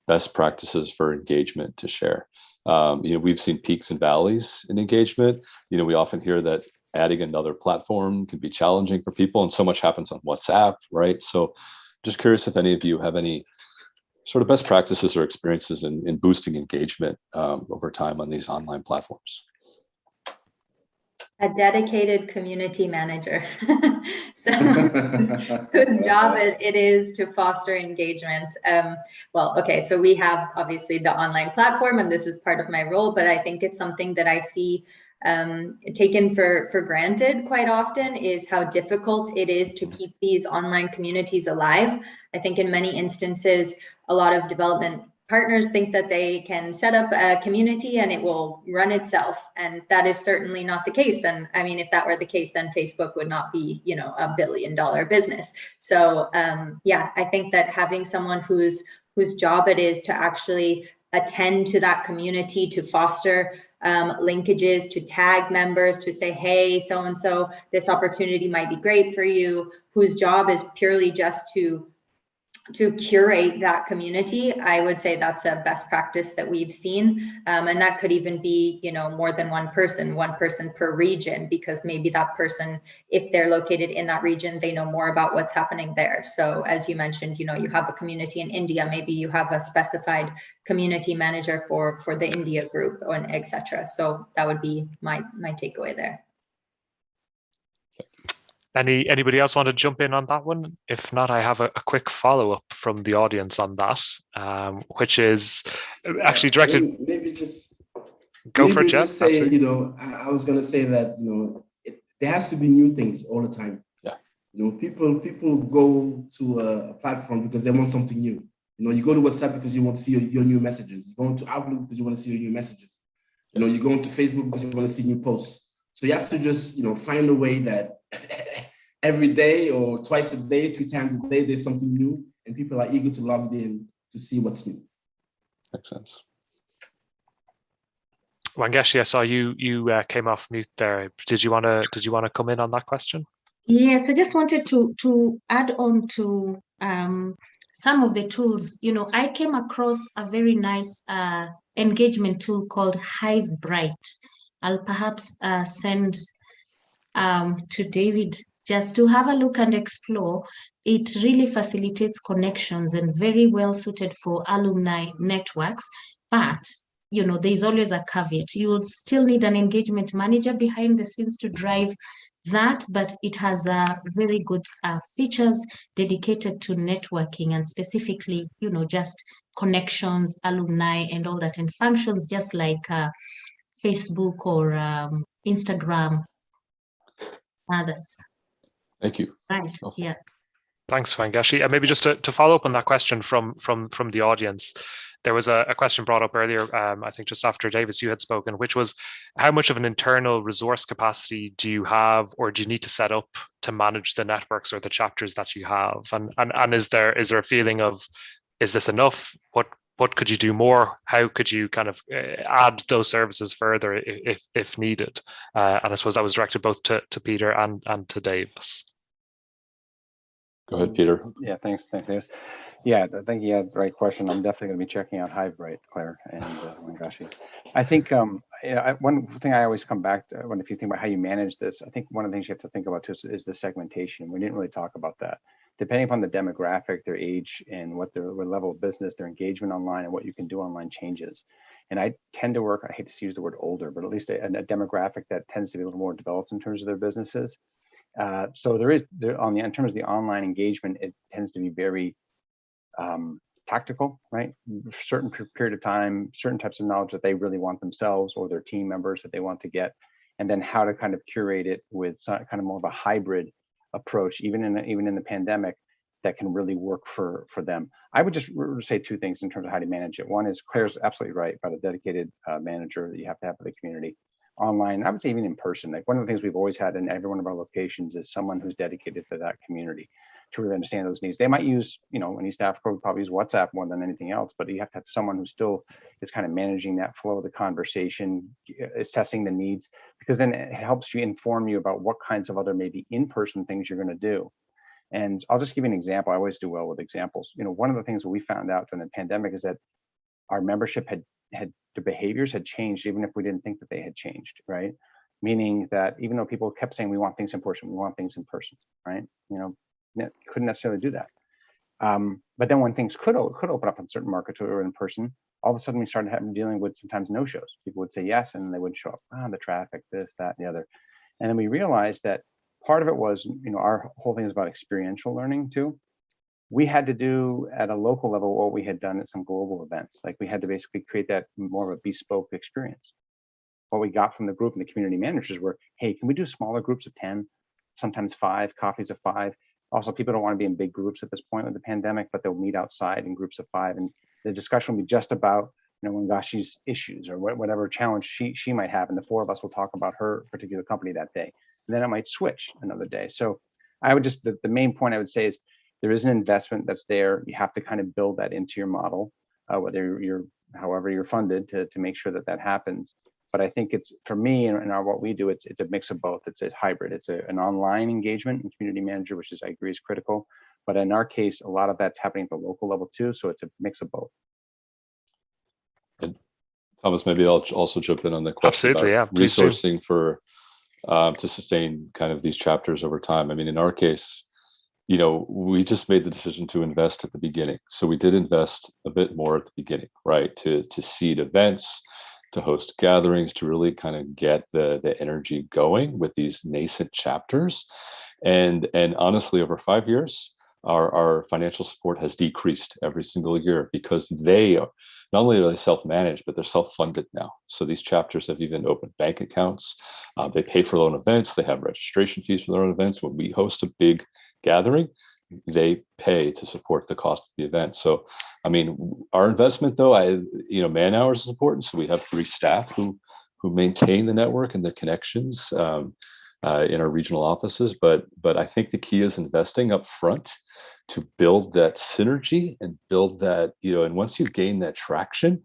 best practices for engagement to share. We've seen peaks and valleys in engagement. We often hear that adding another platform can be challenging for people, and so much happens on WhatsApp, right? So just curious if any of you have any sort of best practices or experiences in boosting engagement over time on these online platforms. A dedicated community manager, so whose job it is to foster engagement. Well, okay, so we have obviously the online platform, and this is part of my role, but I think it's something that I see taken for granted quite often, is how difficult it is to keep these online communities alive. I think in many instances, a lot of development partners think that they can set up a community and it will run itself. And that is certainly not the case. And I mean, if that were the case, then Facebook would not be, $1 billion business. So yeah, I think that having someone whose job it is to actually attend to that community, to foster linkages, to tag members, to say, hey, so-and-so, this opportunity might be great for you, whose job is purely just to curate that community. I would say that's a best practice that we've seen. And that could even be, more than one person per region, because maybe that person, if they're located in that region, they know more about what's happening there. So as you mentioned, you have a community in India, maybe you have a specified community manager for the India group, and etc. So that would be my takeaway there. Anybody else want to jump in on that one? If not, I have a quick follow-up from the audience on that, which is actually directed. Maybe just go for it, Jeff. Just say, I was going to say that there has to be new things all the time. Yeah. People go to a platform because they want something new. You go to WhatsApp because you want to see your new messages. You go into Outlook because you want to see your new messages. You go into Facebook because you want to see new posts. So you have to just, find a way that every day or twice a day, 3 times a day, there's something new and people are eager to log in to see what's new. Makes sense. Wangeshi, I saw you came off mute there. Did you want to come in on that question? Yes, I just wanted to add on to some of the tools. I came across a very nice engagement tool called Hivebright. I'll perhaps send to David just to have a look and explore. It really facilitates connections and very well suited for alumni networks. But, there's always a caveat. You will still need an engagement manager behind the scenes to drive that, but it has very good features dedicated to networking and specifically, just connections, alumni, and all that, and functions just like Facebook or Instagram, others. Thank you. Right. Okay. Yeah. Thanks, Wangeshi. And maybe just to follow up on that question from the audience, there was a question brought up earlier, I think just after Davis, you had spoken, which was how much of an internal resource capacity do you have, or do you need to set up to manage the networks or the chapters that you have? And is there a feeling of, is this enough? What could you do more? How could you kind of add those services further if needed? And I suppose that was directed both to Peter and to Davis. Go ahead, Peter. Yeah, thanks, Davis. Yeah, I think you had the right question. I'm definitely going to be checking out Hivebright, Claire and Wangeshi. I think one thing I always come back to if you think about how you manage this, I think one of the things you have to think about too is the segmentation. We didn't really talk about that. Depending upon the demographic, their age, and what level of business, their engagement online, and what you can do online changes. And I tend to work, I hate to use the word older, but at least a demographic that tends to be a little more developed in terms of their businesses. So in terms of the online engagement, it tends to be very tactical, right? Certain period of time, certain types of knowledge that they really want themselves or their team members that they want to get, and then how to kind of curate it with some kind of more of a hybrid approach, even in the pandemic, that can really work for them. I would just say two things in terms of how to manage it. One is Claire's absolutely right about a dedicated manager that you have to have for the community. Online, I would say even in person, like one of the things we've always had in every one of our locations is someone who's dedicated to that community to really understand those needs. They might use, in East Africa, we probably use WhatsApp more than anything else, but you have to have someone who still is kind of managing that flow of the conversation, assessing the needs, because then it helps you inform you about what kinds of other maybe in-person things you're going to do. And I'll just give you an example. I always do well with examples. One of the things that we found out during the pandemic is that our membership had the behaviors had changed, even if we didn't think that they had changed, right? Meaning that even though people kept saying we want things in person, right? Couldn't necessarily do that. But then when things could open up in certain markets or in person, all of a sudden we started dealing with sometimes no-shows. People would say yes, and they wouldn't show up. The traffic, this, that, and the other. And then we realized that part of it was, our whole thing is about experiential learning too. We had to do at a local level what we had done at some global events. Like we had to basically create that more of a bespoke experience. What we got from the group and the community managers were, hey, can we do smaller groups of 10, sometimes 5, coffees of 5? Also, people don't want to be in big groups at this point with the pandemic, but they'll meet outside in groups of 5. And the discussion will be just about, Ngashi's issues or whatever challenge she might have. And the 4 of us will talk about her particular company that day. And then it might switch another day. So I would just, the main point I would say is there is an investment that's there. You have to kind of build that into your model, whether however you're funded to make sure that happens. But I think it's, for me and what we do, it's a mix of both. It's a hybrid. It's an online engagement and community manager, which I agree is critical. But in our case, a lot of that's happening at the local level too. So it's a mix of both. And Thomas, maybe I'll also jump in on the question about resourcing for to sustain kind of these chapters over time. I mean, in our case, we just made the decision to invest at the beginning. So we did invest a bit more at the beginning, right? To seed events, to host gatherings, to really kind of get the energy going with these nascent chapters. And honestly, over 5 years, our financial support has decreased every single year because they are, not only are they self-managed, but they're self-funded now. So these chapters have even opened bank accounts. They pay for their own events. They have registration fees for their own events. When we host a big gathering, they pay to support the cost of the event. So, I mean, our investment though, man hours is important. So we have 3 staff who maintain the network and the connections in our regional offices. But I think the key is investing up front to build that synergy and build that, and once you gain that traction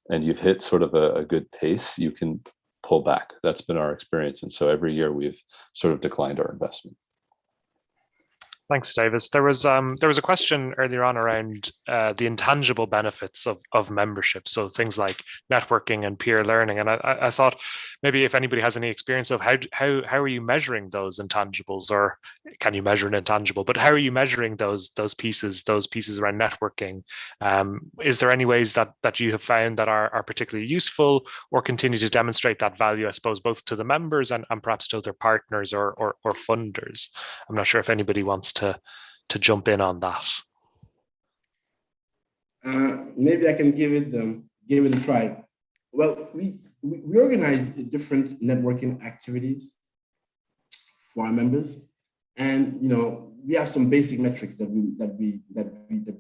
and you've hit sort of a good pace, you can pull back. That's been our experience. And so every year we've sort of declined our investment. Thanks, Davis. There was a question earlier on around the intangible benefits of membership, so things like networking and peer learning. And I thought maybe if anybody has any experience of how are you measuring those intangibles, or can you measure an intangible? But how are you measuring those pieces around networking? Is there any ways that you have found that are particularly useful, or continue to demonstrate that value, I suppose, both to the members and perhaps to other partners or funders? I'm not sure if anybody wants to jump in on that. Maybe I can give it a try. Well, we organize different networking activities for our members, and we have some basic metrics that we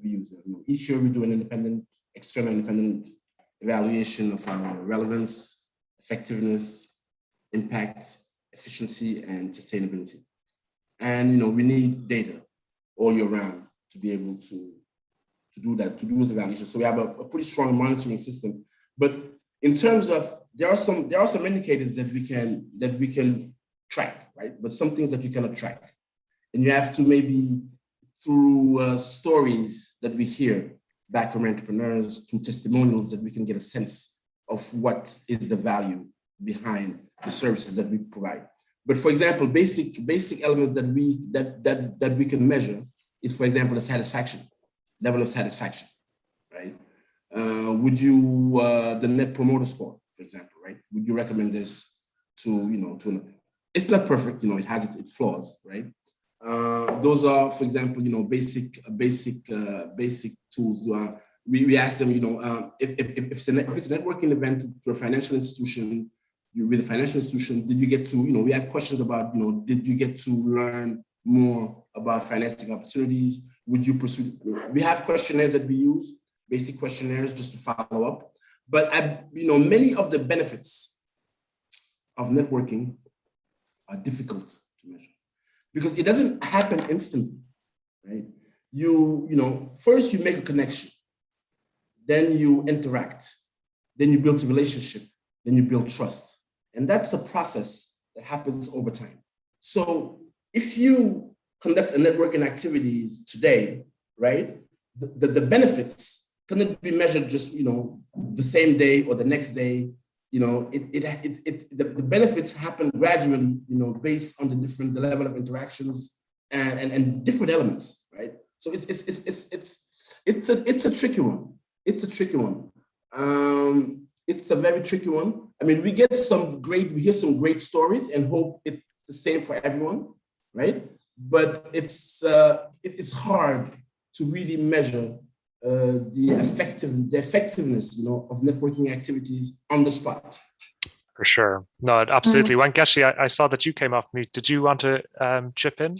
use. Each year we do an external independent evaluation of our relevance, effectiveness, impact, efficiency, and sustainability. And we need data all year round to be able to do that, to do those evaluations. So we have a pretty strong monitoring system. But in terms of, there are some indicators that we can track, right? But some things that you cannot track, and you have to maybe through stories that we hear back from entrepreneurs, through testimonials, that we can get a sense of what is the value behind the services that we provide. But for example, basic elements that we can measure is, for example, the level of satisfaction, right? The net promoter score, for example, right? Would you recommend this to it's not perfect, it has its flaws, right? Those are, for example, basic tools. We ask them, if it's a networking event to a financial institution, with a financial institution, did you get to, we had questions about, did you get to learn more about financing opportunities? Would you pursue? We have questionnaires that we use, basic questionnaires just to follow up. But many of the benefits of networking are difficult to measure because it doesn't happen instantly, right? First you make a connection, then you interact, then you build a relationship, then you build trust. And that's a process that happens over time. So if you conduct a networking activities today, right, the benefits cannot be measured just, the same day or the next day. The benefits happen gradually, based on the level of interactions and different elements, right? So it's a tricky one. It's a tricky one. It's a very tricky one. I mean, we hear some great stories and hope it's the same for everyone, right? But it's hard to really measure the effectiveness, of networking activities on the spot. For sure. No, absolutely. Wangechi, I saw that you came off mute. Did you want to chip in?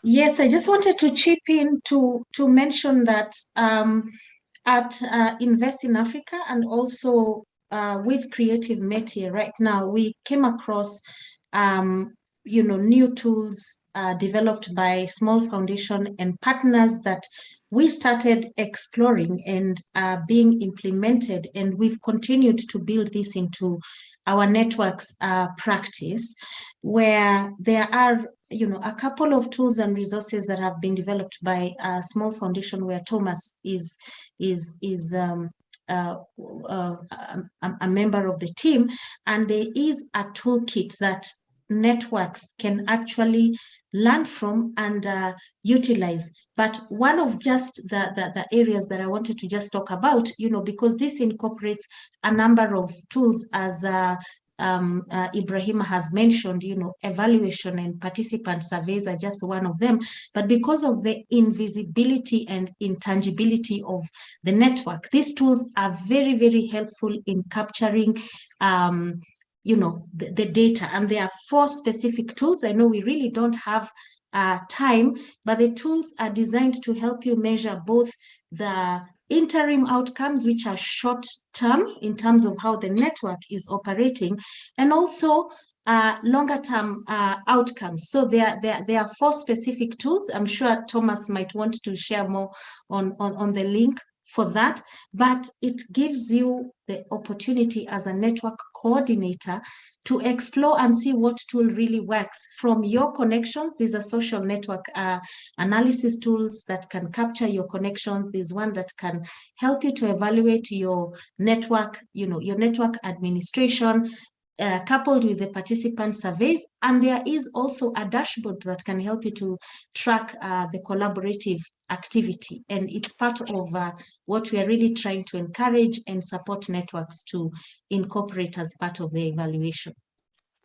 Yes, I just wanted to chip in to mention that at Invest in Africa and also with Creative Métier right now, we came across new tools developed by small foundation and partners that we started exploring and being implemented, and we've continued to build this into our networks practice, where there are a couple of tools and resources that have been developed by a small foundation where Thomas is a member of the team, and there is a toolkit that networks can actually learn from and utilize. But one of just the areas that I wanted to just talk about, because this incorporates a number of tools, as Ibrahim has mentioned, evaluation and participant surveys are just one of them. But because of the invisibility and intangibility of the network, these tools are very, very helpful in capturing the data. And there are 4 specific tools. I know we really don't have time, but the tools are designed to help you measure both the interim outcomes, which are short term in terms of how the network is operating, and also longer term outcomes. So there are 4 specific tools. I'm sure Thomas might want to share more on the link for that, but it gives you the opportunity as a network coordinator to explore and see what tool really works from your connections. These are social network analysis tools that can capture your connections. There's one that can help you to evaluate your network, your network administration, coupled with the participant surveys. And there is also a dashboard that can help you to track the collaborative activity. And it's part of what we are really trying to encourage and support networks to incorporate as part of the evaluation.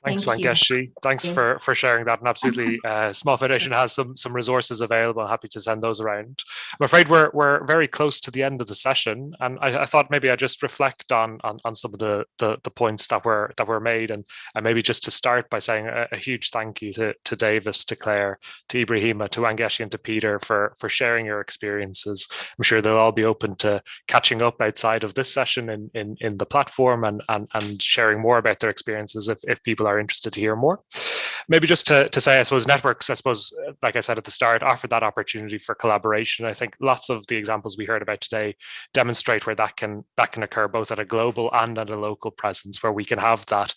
Thanks, Wangechi. Thanks for sharing that. And absolutely, Small Foundation has some resources available. Happy to send those around. I'm afraid we're very close to the end of the session, and I thought maybe I just reflect on some of the points that were made, and maybe just to start by saying a huge thank you to Davis, to Claire, to Ibrahima, to Wangechi, and to Peter for sharing your experiences. I'm sure they'll all be open to catching up outside of this session in the platform and sharing more about their experiences if people are interested to hear more. Maybe just to say, I suppose networks, like I said at the start, offer that opportunity for collaboration. I think lots of the examples we heard about today demonstrate where that can occur both at a global and at a local presence, where we can have that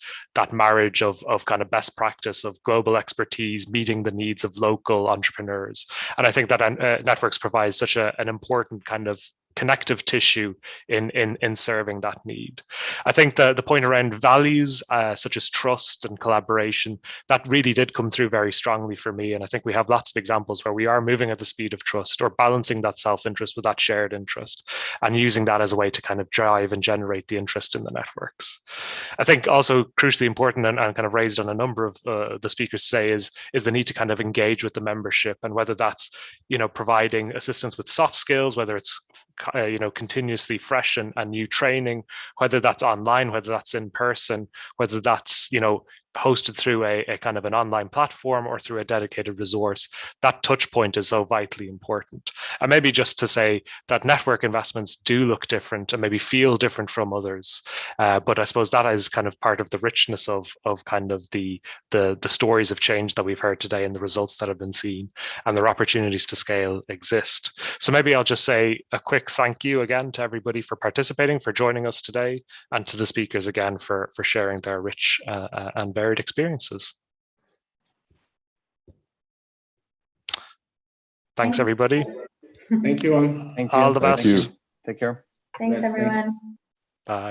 marriage of kind of best practice, of global expertise meeting the needs of local entrepreneurs. And I think that networks provide such an important kind of connective tissue in serving that need. I think the point around values such as trust and collaboration, that really did come through very strongly for me. And I think we have lots of examples where we are moving at the speed of trust, or balancing that self-interest with that shared interest, and using that as a way to kind of drive and generate the interest in the networks. I think also crucially important and kind of raised on a number of the speakers today is the need to kind of engage with the membership, and whether that's providing assistance with soft skills, whether it's continuously fresh and new training, whether that's online, whether that's in person, whether that's hosted through a kind of an online platform or through a dedicated resource, that touch point is so vitally important. And maybe just to say that network investments do look different and maybe feel different from others. But I suppose that is kind of part of the richness of kind of the stories of change that we've heard today and the results that have been seen, and their opportunities to scale exist. So maybe I'll just say a quick thank you again to everybody for participating, for joining us today, and to the speakers again for sharing their rich and varied experiences. Thanks, everybody. Thank you all. Thank you. All the best. Take care. Thanks, Yes, thanks. everyone. Bye.